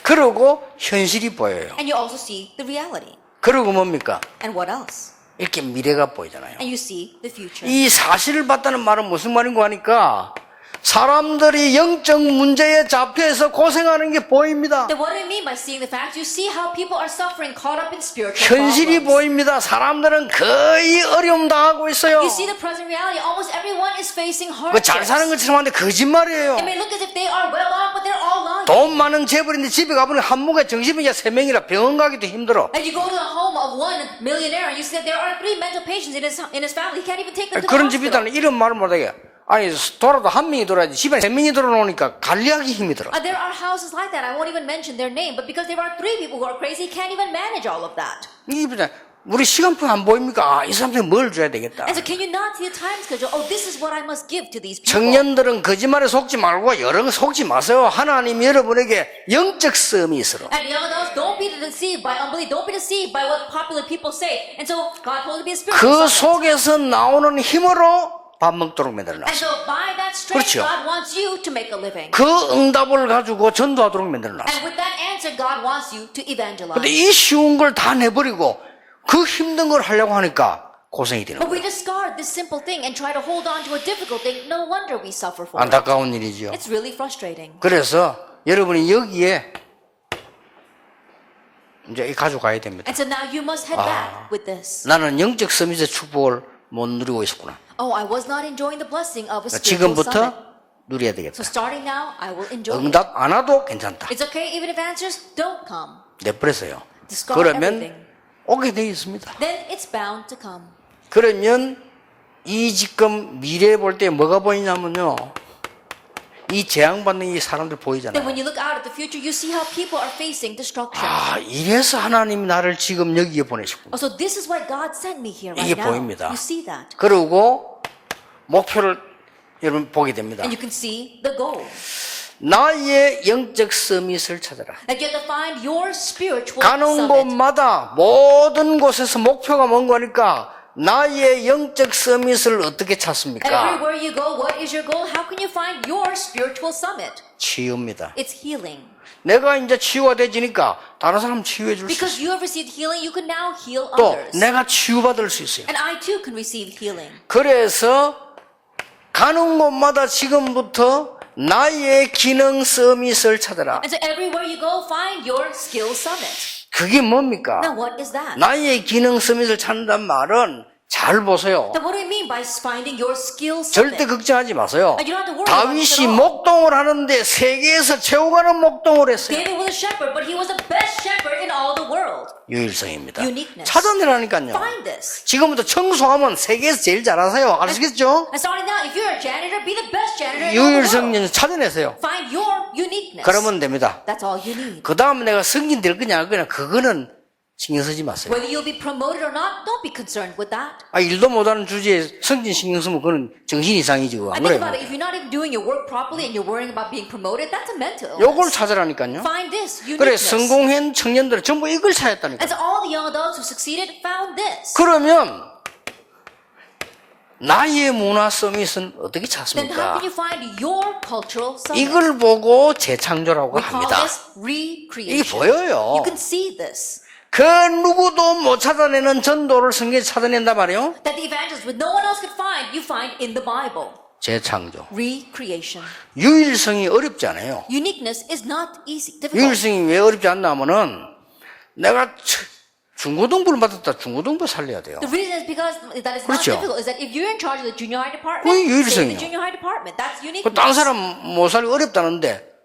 그리고 현실이 보여요. And you also see the reality. 그리고 뭡니까? And what else? 이렇게 미래가 보이잖아요. And you see the future. 이 사실을 봤다는 말은 무슨 말인가 하니까 사람들이 영적 문제에 잡혀서 고생하는 게 보입니다. Then what do I mean by seeing the facts? You see how people are suffering, caught up in spiritual 현실이 problems. 보입니다. 사람들은 거의 어려움 당하고 있어요. You see the present reality. Almost everyone is facing 그 잘 사는 hardships. 것처럼 하는데 거짓말이에요. It may look as if they are well off, but they're all lying. 돈 많은 재벌인데 집에 가보니 한목에 정신병자 3명이라 병원 가기도 힘들어. And you go to the home of one millionaire and you see that there are 3 mental patients in his family. He can't even take them to the 그런 집이 hospital. 있다는 이런 말을 못하게. 아니 돌아도 한 명이 돌아야지 집에 3명이 돌아놓으니까 관리하기 힘이 들어. There are houses like that. I won't even mention their name, but because there are 3 people who are crazy, he can't even manage all of that. 이게 보자. 우리 시간표 안 보입니까? 아, 이 사람한테 뭘 줘야 되겠다. And so can you not see the time schedule? Oh, this is what I must give to these people. 청년들은 거짓말에 속지 말고 여러 거 속지 마세요. 하나님 여러분에게 영적 서밋으로. And young adults, don't be deceived by unbelief. Don't be deceived by what popular people say. And so God told you to be a spiritual 그 summit. 속에서 나오는 힘으로 밥 먹도록 만들어놨어요. And so by that strength, 그렇죠. God wants you to make a living. 그 응답을 가지고 전도하도록 만들어놨어요. And with that answer, God wants you to evangelize. 근데 이 쉬운 걸 다 내버리고 그 힘든 걸 하려고 하니까 고생이 되는 But 거예요. we discard this simple thing and try to hold on to a difficult thing. No wonder we suffer for it. 안타까운 일이죠. It's really frustrating. 그래서 여러분이 여기에 이제 가져가야 됩니다. And so now you must head back with this. 나는 영적 서밋의 축복을 못 누리고 있었구나. Oh, I was not enjoying the blessing of a spiritual 지금부터 summit. 누려야 So 되겠다. starting now, I will enjoy it. 응답 안 와도 괜찮다. It's okay even if answers don't come. 내버렸어요. Discard 그러면 everything. 오게 되어 있습니다. Then it's bound to come. 그러면 이 지금 미래에 볼 때 뭐가 보이냐면요. 이 재앙받는 이 사람들 Then 보이잖아요. when you look out at the future, you see how people are facing destruction. 아, 이래서 하나님이 나를 지금 여기에 보내셨구나. Oh, so this is why God sent me here right 이게 now. 보입니다. You see that. 그리고 목표를 여러분 보게 됩니다. And you can see the goal. 나의 영적 서밋을 찾아라. That you have to find your spiritual 가는 summit. 곳마다 모든 곳에서 목표가 뭔가 하니까 나의 영적 서밋을 어떻게 And 찾습니까? everywhere you go, what is your goal? How can you find your spiritual summit? 치유입니다. It's healing. 내가 이제 치유가 되지니까 다른 사람 치유해 줄 수 Because 있어요. you have received healing, you can now heal 또 others. 내가 치유받을 수 있어요. And I too can receive healing. 그래서 가는 곳마다 지금부터 나의 기능 서밋을 찾아라. And so everywhere you go, find your skill summit. 그게 뭡니까? Now what is that? 나의 기능 서밋을 찾는다는 말은 잘 보세요. Then what do you mean by finding your skill 절대 summit? 걱정하지 마세요. And you don't have to worry about it 다윗이 at all. 목동을 하는데 세계에서 최고 가는 목동을 했어요. David was a shepherd, but he was the best shepherd in all the world. 유일성입니다. Uniqueness. 찾아내라니까요. Find this. 지금부터 청소하면 세계에서 제일 잘하세요. 아시겠죠? And starting now, if you're a janitor, be the best janitor in all the 유일성 world. 찾아내세요. Find your uniqueness. 그러면 됩니다. That's all you need. 그 다음에 내가 승진 될 거냐, 그냥 그거는 신경 쓰지 마세요. Whether you'll be promoted or not, don't be concerned with that. 일도 못하는 주제에 승진 신경 쓰면 그건 정신 이상이지. I 안 think 그래요? about it. If you're not even doing your work properly and you're worrying about being promoted, that's a mental 요걸 illness. 찾으라니까요. Find this 그래, uniqueness. 성공한 청년들은 전부 이걸 찾았다니까. And so all the young adults who succeeded found this. 그러면 나의 문화 서밋은 어떻게 Then how 찾습니까? can you find your cultural summit? 이걸 보고 재창조라고 We call 합니다. this 이게 recreation. 보여요. You can see this. 그 누구도 못 찾아내는 전도를 성경에 찾아낸단 말이에요. That the evangelists, with no one else could find, you find in the Bible. 재창조. Recreation. 유일성이 어렵지 않아요. Uniqueness is not easy, difficult. 유일성이 왜 어렵지 않나 하면은 내가 중고등부를 받았다. 중고등부 살려야 돼요. The reason is because that is not 그렇죠. difficult. Is that if you're in charge of the junior high department, 그게 stay in 유일성이에요. the junior high department. That's 그 uniqueness. 다른 사람 못 살기 어렵다는데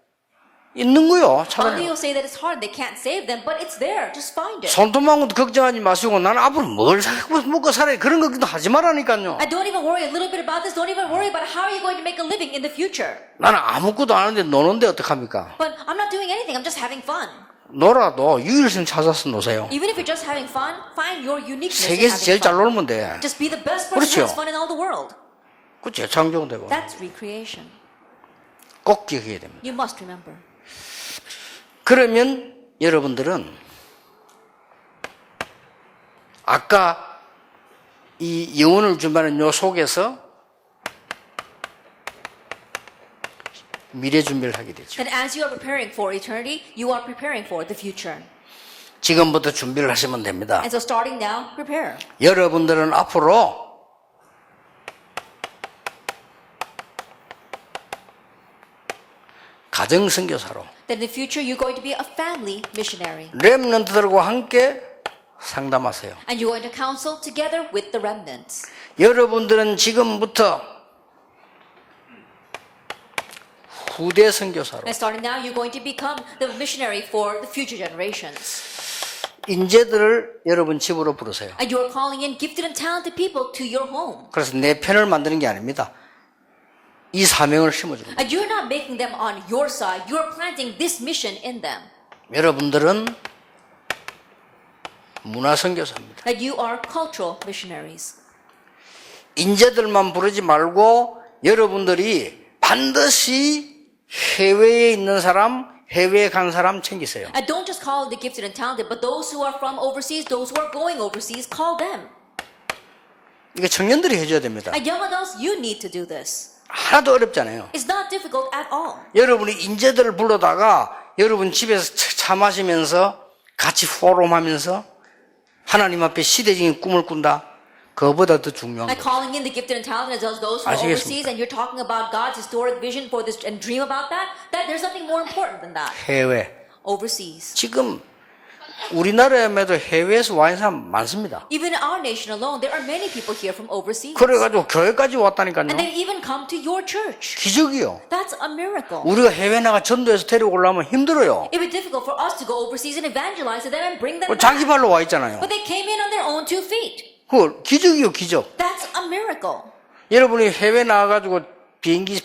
있는 거요. Other 찾아내. people say that it's hard, they can't save them, but it's there. Just find it. 손톱만 것도 걱정하지 마시고 나는 앞으로 뭘 먹고 살아야 그런 걱정도 하지 말라니까요. And don't even worry a little bit about this. Don't even worry about how are you going to make a living in the future. 나는 아무것도 안 하는데 노는데 어떡합니까? But I'm not doing anything. I'm just having fun. 놀아도 유일성 찾아서 노세요. Even if you're just having fun, find your uniqueness in 세계에서 제일 having 잘 fun. 놀면 돼. Just be the best person 그렇죠. who has fun in all the world. 그 재창조가 되고 That's recreation. 꼭 기억해야 됩니다. You must remember. 그러면 여러분들은 아까 이 영혼을 준비하는 요 속에서 미래 준비를 하게 되죠. And as you are preparing for eternity, you are preparing for the future. 지금부터 준비를 하시면 됩니다. And so starting now, prepare. 여러분들은 앞으로 가정 선교사로 That in the future you're going to be a family missionary. 렘넌트들과 함께 상담하세요. And you're going to counsel together with the remnants. 여러분들은 지금부터 후대 선교사로 And starting now, you're going to become the missionary for the future generations. 인재들을 여러분 집으로 부르세요. And you're calling in gifted and talented people to your home. 그래서 내 편을 만드는 게 아닙니다. 이 사명을 심어줍니다. And you're not making them on your side. You're planting this mission in them. 여러분들은 문화 선교사입니다. That you are cultural missionaries. 인재들만 부르지 말고 여러분들이 반드시 해외에 있는 사람, 해외에 간 사람 챙기세요. And don't just call the gifted and talented, but those who are from overseas, those who are going overseas, call them. 이게 청년들이 해줘야 됩니다. And young adults, you need to do this. 하나도 어렵잖아요. It's not difficult at all. 여러분이 인재들을 불러다가 여러분 집에서 차 마시면서 같이 포럼하면서 하나님 앞에 시대적인 꿈을 꾼다. 그거보다 더 중요한 Like 거. calling in the gifted and talented as well as those who are 아시겠습니까? overseas, and you're talking about God's historic vision for this and dream about that, that there's nothing more important than that. 해외. Overseas. 지금 우리나라에도 해외에서 와 있는 사람 많습니다. Even in our nation alone, there are many people here from overseas. 그래가지고 교회까지 왔다니까요. And they even come to your church. 기적이요. That's a miracle. 우리가 해외 나가 전도해서 데리고 오려면 힘들어요. It would be difficult for us to go overseas and evangelize to them and bring them 자기 back. 발로 와 있잖아요. But they came in on their own 2 feet. 그 기적이요, 기적. That's a miracle. 여러분이 해외 나가가지고 비행기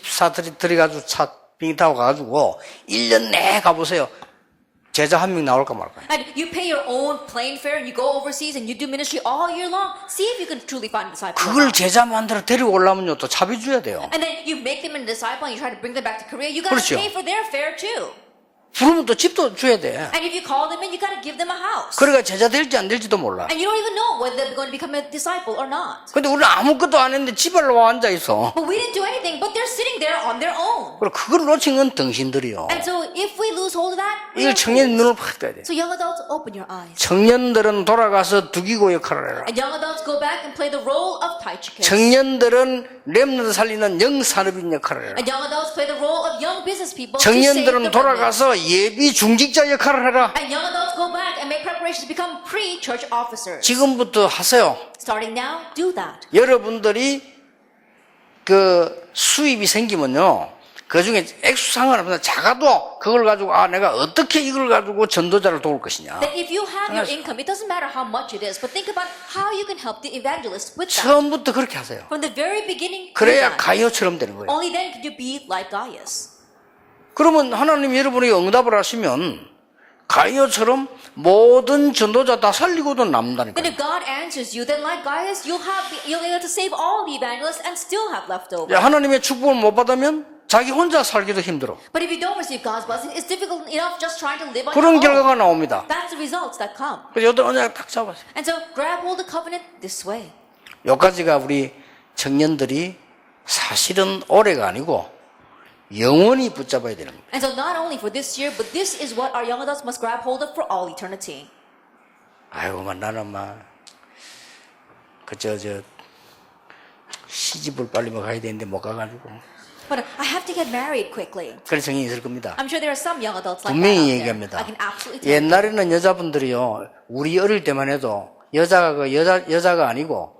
들어가지고 비행기 타고 가가지고 1년 내내 가보세요. 제자 한 명 나올까 말까. And you pay your own plane fare and you go overseas and you do ministry all year long. See if you can truly find a disciple. or 그걸 not. 제자 만들어 데리고 오려면요 또 차비 줘야 돼요. And then you make them a disciple and you try to bring them back to Korea. You gotta 그렇죠. pay for their fare too. 부르면 또 집도 줘야 돼. And if you call them in, you gotta give them a house. 그러니까 제자 될지 안 될지도 몰라. And you don't even know whether they're going to become a disciple or not. 근데 우리는 아무것도 안 했는데 집에 와 앉아 있어. But we didn't do anything, but they're sitting there on their own. 그리고 그걸 놓친 건 등신들이요. And so if we lose hold of that, 이걸 청년 눈을 팍 떠야 돼. so young adults, open your eyes. 청년들은 돌아가서 두기고 역할을 해라. And young adults go back and play the role of Taichike. 청년들은 렘넌트 살리는 영산업인 역할을 해라. And young adults play the role of young business people to save the 청년들은 remnant. 돌아가서 예비 중직자 역할을 해라. And young adults go back and make preparations to become pre-church officers. 지금부터 하세요. Starting now, do that. 여러분들이 그 수입이 생기면요. 그 중에 액수 상관없나 작아도 그걸 가지고 내가 어떻게 이걸 가지고 전도자를 도울 것이냐. That if you have your income, it doesn't matter how much it is, but think about how you can help the evangelist with that. 처음부터 그렇게 하세요. From the very beginning, do 그래야 that. 가이오처럼 되는 거예요. Only then can you be like Gaius. 그러면 하나님이 여러분에게 응답을 하시면 가이오처럼 모든 전도자 다 살리고도 남는다니까요. Then if God answers you, then like Gaius, you'll be able to save all the evangelists and still have leftover. 하나님의 축복을 못 받으면 자기 혼자 살기도 힘들어. But if you don't receive God's blessing, it's difficult enough just trying to live on 그런 your own. 결과가 나옵니다. That's the results that come. 그래서 여덟 언약 딱 잡았어요. And so grab hold of the covenant this way. 여기까지가 우리 청년들이 사실은 올해가 아니고 영원히 붙잡아야 되는 거예요. And so not only for this year, but this is what our young adults must grab hold of for all eternity. 아이고, 나는 시집을 빨리 가야 되는데 못 가가지고. But I have to get married quickly. 그런 성인이 있을 겁니다. I'm sure there are some young adults like that 분명히 out there. 얘기합니다. I can absolutely tell you. 옛날에는 여자분들이요, 우리 어릴 때만 해도 여자가 아니고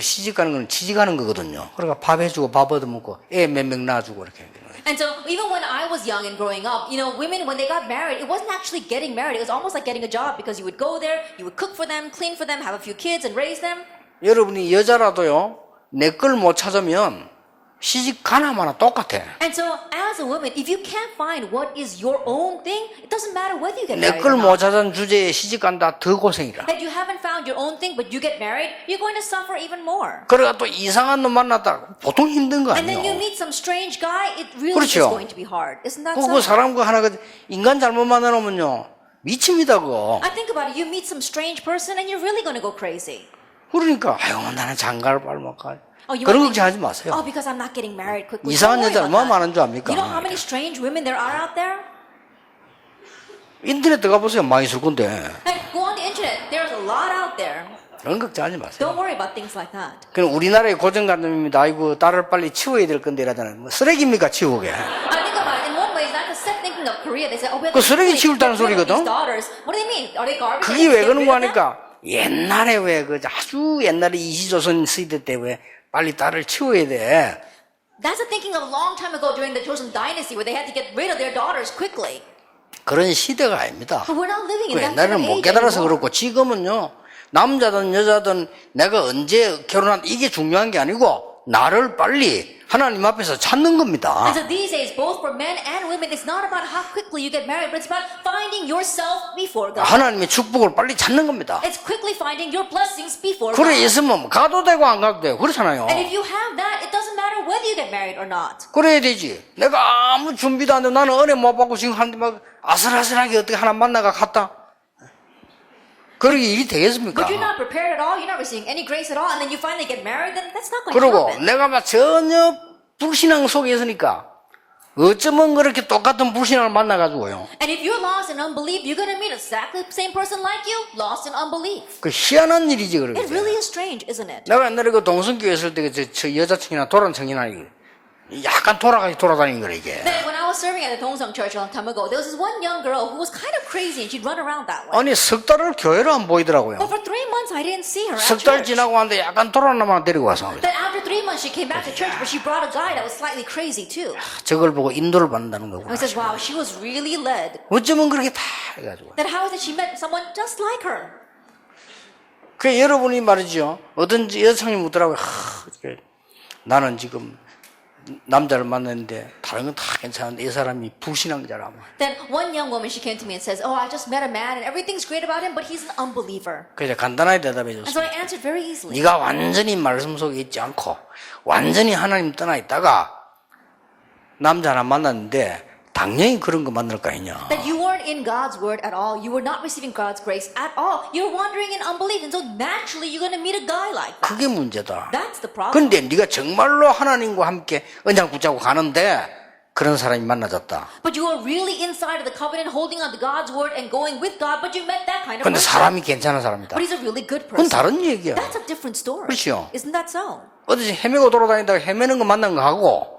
시집 가는 건 취직하는 거거든요. 그러니까 밥 해주고 밥 얻어먹고 애 몇 명 낳아주고 이렇게. And so even when I was young and growing up, women, when they got married, it wasn't actually getting married. It was almost like getting a job because you would go there, you would cook for them, clean for them, have a few kids and raise them. 여러분이 여자라도요, 내 걸 못 찾으면 시집 가나 마나 똑같아. And so as a woman, if you can't find what is your own thing, it doesn't matter whether you get 내 married 걸 or 못 not. 찾은 주제에 시집 간다 더 고생이라. That you haven't found your own thing, but you get married, you're going to suffer even more. 그러다 또 이상한 놈 만났다. 보통 힘든 거 And then you 아니에요. meet some strange guy, it really is 그렇죠. going to be hard. Isn't that 그 so? 사람 그 하나 인간 잘못 만나놓으면요 미칩니다 그거. I think about it, you meet some strange person and you're really going to go crazy. 그러니까 아유 나는 장가를 빨리 못 가. You 그런 might 걱정하지 think, 마세요. because I'm not getting married quickly. 이상한 Don't worry 여자 about 얼마나 that. 많은 줄 압니까? You know how many strange women there are out there? 인터넷 들어가 보세요. 많이 있을 건데. And go on the internet. There's a lot out there. 그런 걱정하지 마세요. Don't worry about things like that. 그럼 우리나라의 고정관념입니다. 아이고 딸을 빨리 치워야 될 건데 이러잖아요. 뭐 쓰레기입니까 치우게. I think about it. In one way, that's a set thinking of Korea. They say, oh, we have 그 to 쓰레기 get 치우다는 rid of these 소리거든? daughters. What do they mean? Are they garbage? 그게 They 왜 get 그런 rid 거 of them? 하니까 옛날에 왜 그 아주 옛날에 이시조선 시대 때 왜 빨리 딸을 치워야 돼. That's a thinking of a long time ago during the Joseon dynasty where they had to get rid of their daughters quickly. 그런 시대가 아닙니다. But we're not living 그 in that kind 옛날에는 of 못 age 깨달아서 anymore. 그렇고 지금은요 남자든 여자든 내가 언제 결혼한 이게 중요한 게 아니고 나를 빨리 하나님 앞에서 찾는 겁니다. And so these days, both for men and women, it's not about how quickly you get married, but it's about finding yourself before God. 하나님의 축복을 빨리 찾는 겁니다. It's quickly finding your blessings before 그래 God. 있으면 가도 되고 안 가도 되고 그렇잖아요. And if you have that, it doesn't matter whether you get married or not. 그래야 되지. 내가 아무 준비도 안 돼. 나는 은혜 못 받고 지금 하는데 막 아슬아슬하게 어떻게 하나 만나가 갔다. 그러게 일이 되겠습니까? But you're not prepared at all, you're not receiving any grace at all, and then you finally get married, then that's not going to 그리고 happen. 내가 막 전혀 불신앙 속에 있으니까 어쩌면 그렇게 똑같은 불신앙을 만나가지고요. And if you're lost in unbelief, you're going to meet exactly the same person like you, lost in unbelief. 그 희한한 일이지 It 그러게. really is strange, isn't it? 내가 옛날에 그 동성교회 있을 때 저 여자친구나 도란 청이나 약간 돌아다니는 거래 이게. Then when I was serving at the Dongseong Church a long time ago, there was this one young girl who was kind of crazy and she'd run around that way. 아니 석 달을 교회를 안 보이더라고요. But for 3 months, I didn't see her at 석 달 church. 지나고 왔는데 약간 돌아나만 데리고 와서 Then after 3 months, she came back to church, but she brought a guy that was slightly crazy too. 저걸 보고 인도를 받는다는 And 거구나. I says, wow, she was really led. 어쩌면 그렇게 다 해가지고. Then how is it she met someone just like her? 그 여러분이 말이죠. 어떤 여성이 묻더라고요. 나는 지금 남자를 만났는데 다른 건 다 괜찮은데 이 사람이 불신앙자라. Then one young woman, she came to me and says, "Oh, I just met a man and everything's great about him, but he's an unbeliever." 그래서 간단하게 대답해 And so 줬습니다. I answered very easily. 네가 완전히 말씀 속에 있지 않고 완전히 하나님 떠나 있다가 남자 하나 만났는데 당연히 그런 거 만날 거 아니냐. That you weren't in God's word at all. You were not receiving God's grace at all. You're wandering in unbelief. And so naturally you're going to meet a guy like that. 그게 문제다. That's the problem. 근데 네가 정말로 하나님과 함께 언약 붙잡고 가는데 그런 사람이 만나졌다. But you are really inside of the covenant, holding on to God's word and going with God, but you met that kind of 근데 person. 사람이 괜찮은 사람이다. But he's a really good 그건 person. 다른 얘기야. That's a different story. 그렇죠. Isn't that so? 어디서 헤매고 돌아다니다가 헤매는 거 만난 거 하고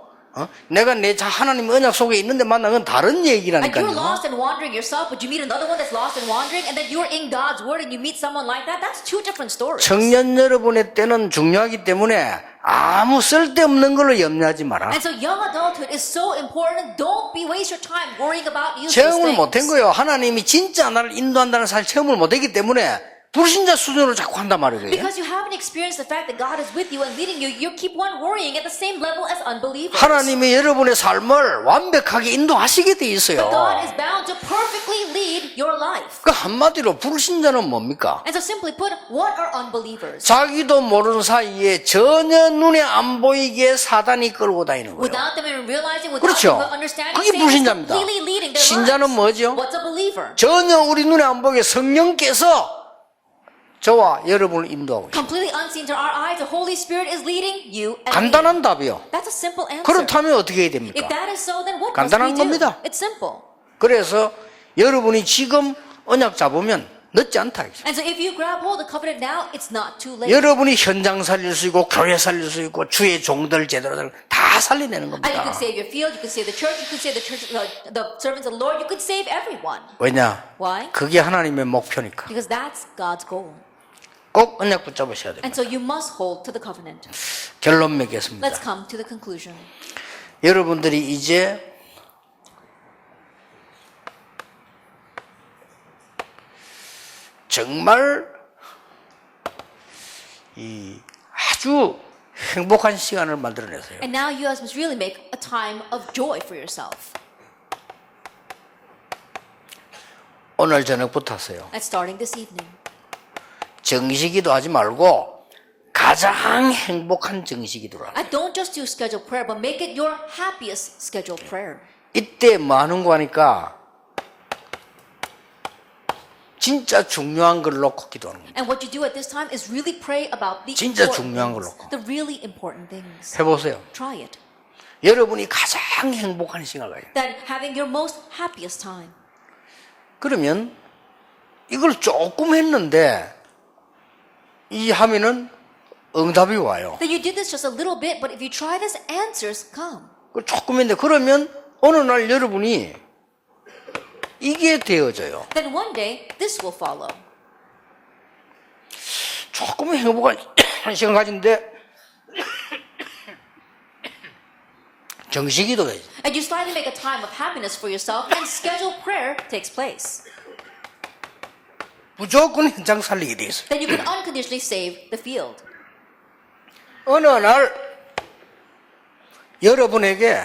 내가 내 하나님 언약 속에 있는데 만난 건 다른 And 얘기라니까요. you're lost and wandering yourself, but you meet another one that's lost and wandering, and then you're in God's word and you meet someone like that. That's two different stories. 청년 여러분의 때는 중요하기 때문에 아무 쓸데없는 걸로 염려하지 마라. And so young adulthood is so important. Don't waste your time worrying about useless 체험을 things. 못한 거예요. 하나님이 진짜 나를 인도한다는 사실 체험을 못했기 때문에 불신자 수준으로 자꾸 한단 말이에요. Because you haven't experienced the fact that God is with you and leading you, you keep on worrying at the same level as unbelievers. 하나님이 여러분의 삶을 완벽하게 인도하시게 돼 있어요. But God is bound to perfectly lead your life. 그 한마디로 불신자는 뭡니까? And so simply put, what are unbelievers? 자기도 모르는 사이에 전혀 눈에 안 보이게 사단이 끌고 다니는 거예요. Without them even realizing, without 그렇죠. them understanding, 그게 Satan is 불신자입니다. completely leading their 신자는 lives. 뭐죠? What's a believer? 전혀 우리 눈에 안 보이게 성령께서 저와 여러분을 인도하고 있어요. Completely unseen to our eyes, the Holy Spirit is leading you and me. 간단한 답이요. That's a simple answer. 그렇다면 어떻게 해야 If 됩니까? that is so, then what must 간단한 we do? 겁니다. It's simple. 그래서 여러분이 지금 언약 잡으면 늦지 않다. And so if you grab hold of the covenant now, it's not too late. 여러분이 현장 살릴 수 있고 교회 살릴 수 있고 주의 종들 제대로 다 살려내는 And you 겁니다. could save your field, you could save the church, you could save the church, the servants of the Lord, you could save everyone. 왜냐? Why? 그게 하나님의 목표니까. Because that's God's goal. 꼭 언약 붙잡으셔야 됩니다. And so you must hold to the covenant. 결론 맺겠습니다. Let's come to the conclusion. 여러분들이 이제 정말 이 아주 행복한 시간을 만들어내세요. And now you guys must really make a time of joy for yourself. 오늘 저녁부터 하세요. And starting this evening. 정식기도 하지 말고 가장 행복한 정식기도를 하세요. And don't just do scheduled prayer, but make it your happiest scheduled prayer. 이때 뭐 하는 거 하니까 진짜 중요한 걸 놓고 기도하는 거예요. And what you do at this time is really pray about the 진짜 important 중요한 걸 things, 놓고. the really important things. 해보세요. Try it. 여러분이 가장 행복한 시간을 가요. Then having your most happiest time. 그러면 이걸 조금 했는데 이 하면은 응답이 와요. Then you did this just a little bit, but if you try this, answers come. 조금 했는데 그러면 어느 날 여러분이 이게 되어져요. Then one day, this will follow. 조금 행복한 시간 가진데 정식기도 해야지. And you slightly make a time of happiness for yourself, and scheduled prayer takes place. 무조건 현장 살리게 돼 있어요. Then you can unconditionally save the field. 어느 날 여러분에게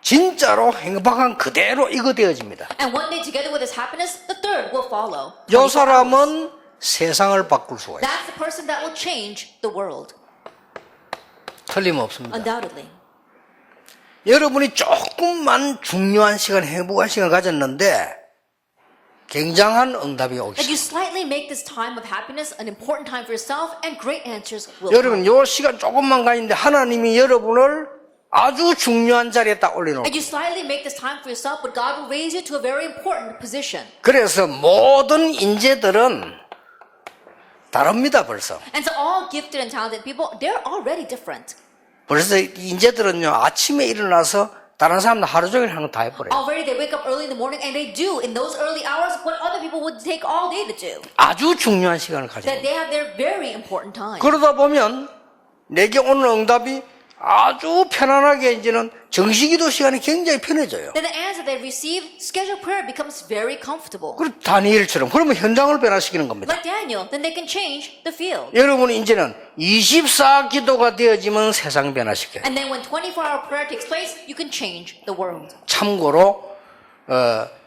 진짜로 행복한 그대로 이거 되어집니다. And one day, together with this happiness, the third will follow. 이 사람은 세상을 바꿀 수가 있어요. That's the person that will change the world. 틀림없습니다. Undoubtedly. 여러분이 조금만 중요한 시간, 행복한 시간 가졌는데 굉장한 응답이 오기 And you 시작합니다. slightly make this time of happiness an important time for yourself, and great answers will 여러분, come. 요 시간 조금만 가는데 하나님이 여러분을 아주 중요한 자리에 딱 올려놓고 And you slightly make this time for yourself, but God will raise you to a very important position. 그래서 모든 인재들은 다릅니다, 벌써. And so all gifted and talented people, they're already different. 벌써 인재들은요, 아침에 일어나서 다른 사람들 하루 종일 하는 거 다 해버려요. Already they wake up early in the morning and they do in those early hours what other people would take all day to do. 아주 중요한 시간을 가져요. That they have their very important time. 그러다 보면 내게 오는 응답이 아주 편안하게 이제는 정식기도 시간이 굉장히 편해져요. Then the answer they receive, scheduled prayer becomes very comfortable. 그리고 다니엘처럼 그러면 현장을 변화시키는 겁니다. Like Daniel, then they can change the field. 여러분이 이제는 24기도가 되어지면 세상 변화시켜요. And then when 24-hour prayer takes place, you can change the world. 참고로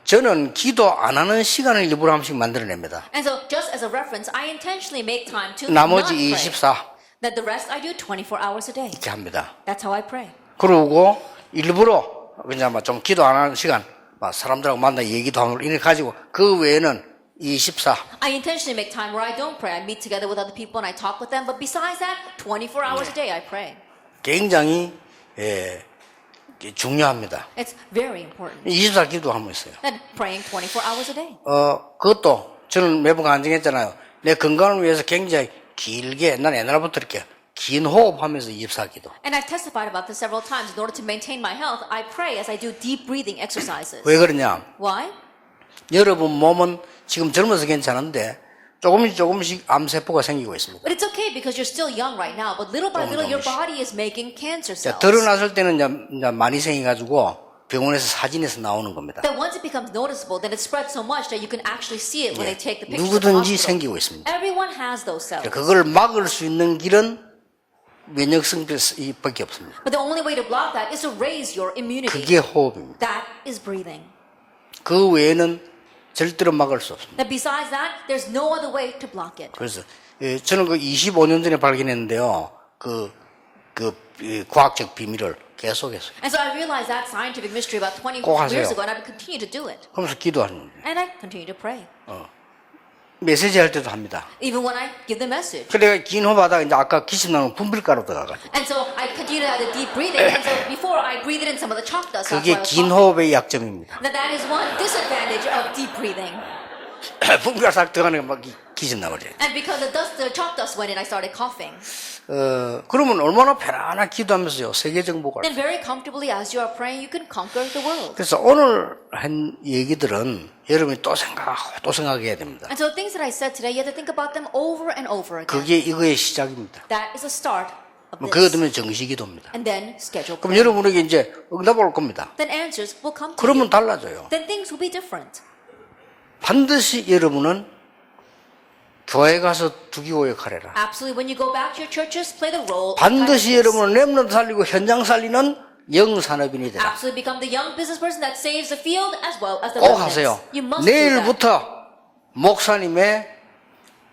저는 기도 안 하는 시간을 일부러 한 번씩 만들어냅니다. And so, just as a reference, I intentionally make time to 나머지 not pray. 24 That the rest I do 24 hours a day. 이렇게 합니다. That's how I pray. 그러고 일부러 그냥 좀 기도 안 하는 시간, 사람들하고 만나 얘기도 하고 이렇게 가지고 그 외에는 24. I intentionally make time where I don't pray. I meet together with other people and I talk with them. But besides that, 24 hours a day I pray. 굉장히 중요합니다. It's very important. 24 기도하면 있어요. And praying 24 hours a day. 그것도 저는 매번 간증했잖아요. 내 건강을 위해서 굉장히 길게, 난 옛날부터 이렇게 긴 호흡하면서 24기도. And I've testified about this several times. In order to maintain my health, I pray as I do deep breathing exercises. 왜 그러냐? Why? 여러분 몸은 지금 젊어서 괜찮은데 조금씩 암세포가 생기고 있습니다. But it's okay because you're still young right now. But little by little, your body is making cancer cells. 드러났을 때는 이제 많이 생겨가지고 병원에서 사진에서 나오는 겁니다. That once it becomes noticeable, then it spreads so much that you can actually see it when they take the pictures of the 누구든지 hospital. 생기고 있습니다. Everyone has those cells. 그걸 막을 수 있는 길은 면역성밖에 없습니다. But the only way to block that is to raise your immunity. 그게 호흡입니다. That is breathing. 그 외에는 절대로 막을 수 없습니다. That besides that, there's no other way to block it. 그래서 저는 그 25년 전에 발견했는데요. 과학적 비밀을 계속했어요. And so I realized that scientific mystery about 20 꼭 하세요. years ago, and I would continue to do it. 그러면서 기도하는 거예요. And I continue to pray. 메시지 할 때도 합니다. Even when I give the message. 그래가 긴 호흡하다가 이제 아까 기침 나는 분필가루 들어가가지고 And so I continue to have the deep breathing. And so before I breathe it in some of the chalk dust, that's why 그게 I was 긴 coughing. 호흡의 약점입니다. That is one disadvantage of deep breathing. 분필가루 싹 들어가는 게 막 기침 나버려요. And because the chalk dust went in, I started coughing. 그러면 얼마나 편안하게 기도하면서요. 세계 정복을. Then very comfortably, as you are praying, you can conquer the world. 그래서 오늘 한 얘기들은 여러분이 또 생각하고 또 생각해야 됩니다. And so the things that I said today, you have to think about them over and over again. 그게 이거의 시작입니다. That is the start of 그거 this. 되면 정식기도입니다. And then schedule 그럼 prayer. 여러분에게 이제 응답 올 겁니다. Then answers will come to 그러면 you. 달라져요. Then things will be different. 반드시 여러분은 교회 가서 두기고역 하래라. Absolutely. When you go back to your churches, play the role of 반드시 pastors. 여러분은 렘넌트 살리고 현장 살리는 영산업인이 되라. Absolutely become the young business person that saves the field as well as the 꼭 remnants. 하세요. You must do that. 내일부터 목사님의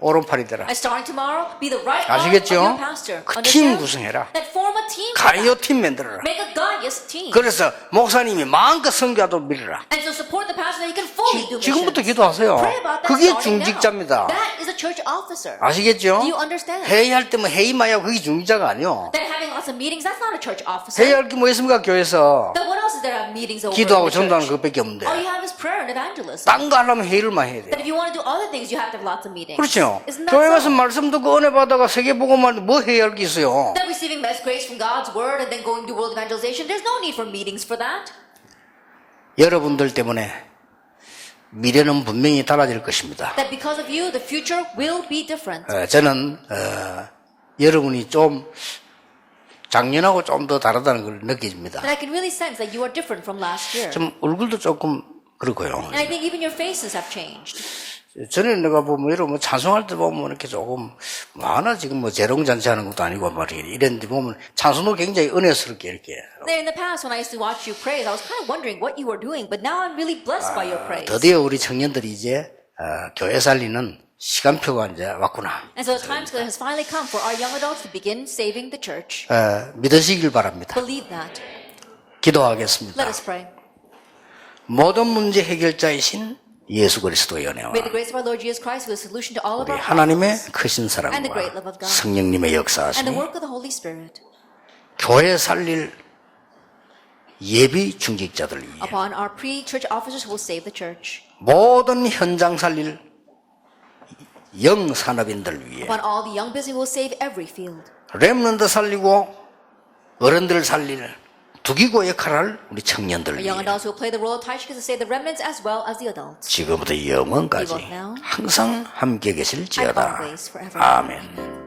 오른팔이 되라. And starting tomorrow, be the right arm of 아시겠죠? your pastor. 그 팀 Understand? 구성해라. That form a team. for 가이오 that. 팀 만들어라. Make a Gaius team. 그래서 목사님이 마음껏 선교하도록 밀어라. And so support the pastor that you can fully do 지금부터 missions. 기도하세요. Pray about that 그게 starting now. 중직자입니다. That is a church officer. 아시겠죠? Do you understand? 회의할 때면 회의만 하고 그게 중직자가 아니요. That having lots of meetings, that's not a church officer. 회의할 게 뭐 있습니까 교회에서. Then what else is there to have meetings over 기도하고 in the 전도하는 church? 그것밖에 없는데. All you have is prayer and evangelism. 딴 거 하려면 회의를만 해야 돼요. That if you want to do other things, you have to have lots of meetings. 그렇죠. Isn't that 교회 가서 so? 말씀 듣고 은혜 받다가 세계복음만 뭐 회의할 게 있어요. That receiving grace from God's word and then going to world evangelization, there's no need for meetings for that. 여러분들 때문에 미래는 분명히 달라질 것입니다. That because of you, the future will be different. 저는 여러분이 좀 작년하고 좀 더 다르다는 걸 느껴집니다. And I can really sense that you are different from last year. 좀 얼굴도 조금 그렇고요. And I think even your faces have changed. 전에 내가 보면 여러분 찬송할 때 보면 이렇게 조금 하나 지금 뭐 재롱잔치 하는 것도 아니고 말이에요. 이랬는데 보면 찬송도 굉장히 은혜스럽게 이렇게. Then in the past, when I used to watch you praise, I was kind of wondering what you were doing, but now I'm really blessed by your praise. 드디어 우리 청년들이 이제 교회 살리는 시간표가 이제 왔구나. And so the time has finally come for our young adults to begin saving the church. 믿으시길 바랍니다. Believe that. 기도하겠습니다. Let us pray. 모든 문제 해결자이신 예수 그리스도의 은혜와 May the grace of our Lord Jesus Christ be the solution to all of 우리 our 하나님의 problems 크신 and the great love 사랑과 of God 성령님의 and the 역사하심이 work of the Holy Spirit 교회 살릴 예비 중직자들 위해 upon our pre-church officers who will save the church, 모든 현장 살릴 영 산업인들 위해 upon all the young busy who will save every field, 렘넌트 살리고 어른들 살릴 두기고 역할을 우리 청년들 our young 위해 adults who will play the role of Taishik to save the remnants as well as the adults. 지금부터 영원까지 Even now 항상 함께 and 계실지어다. always forever. 아멘.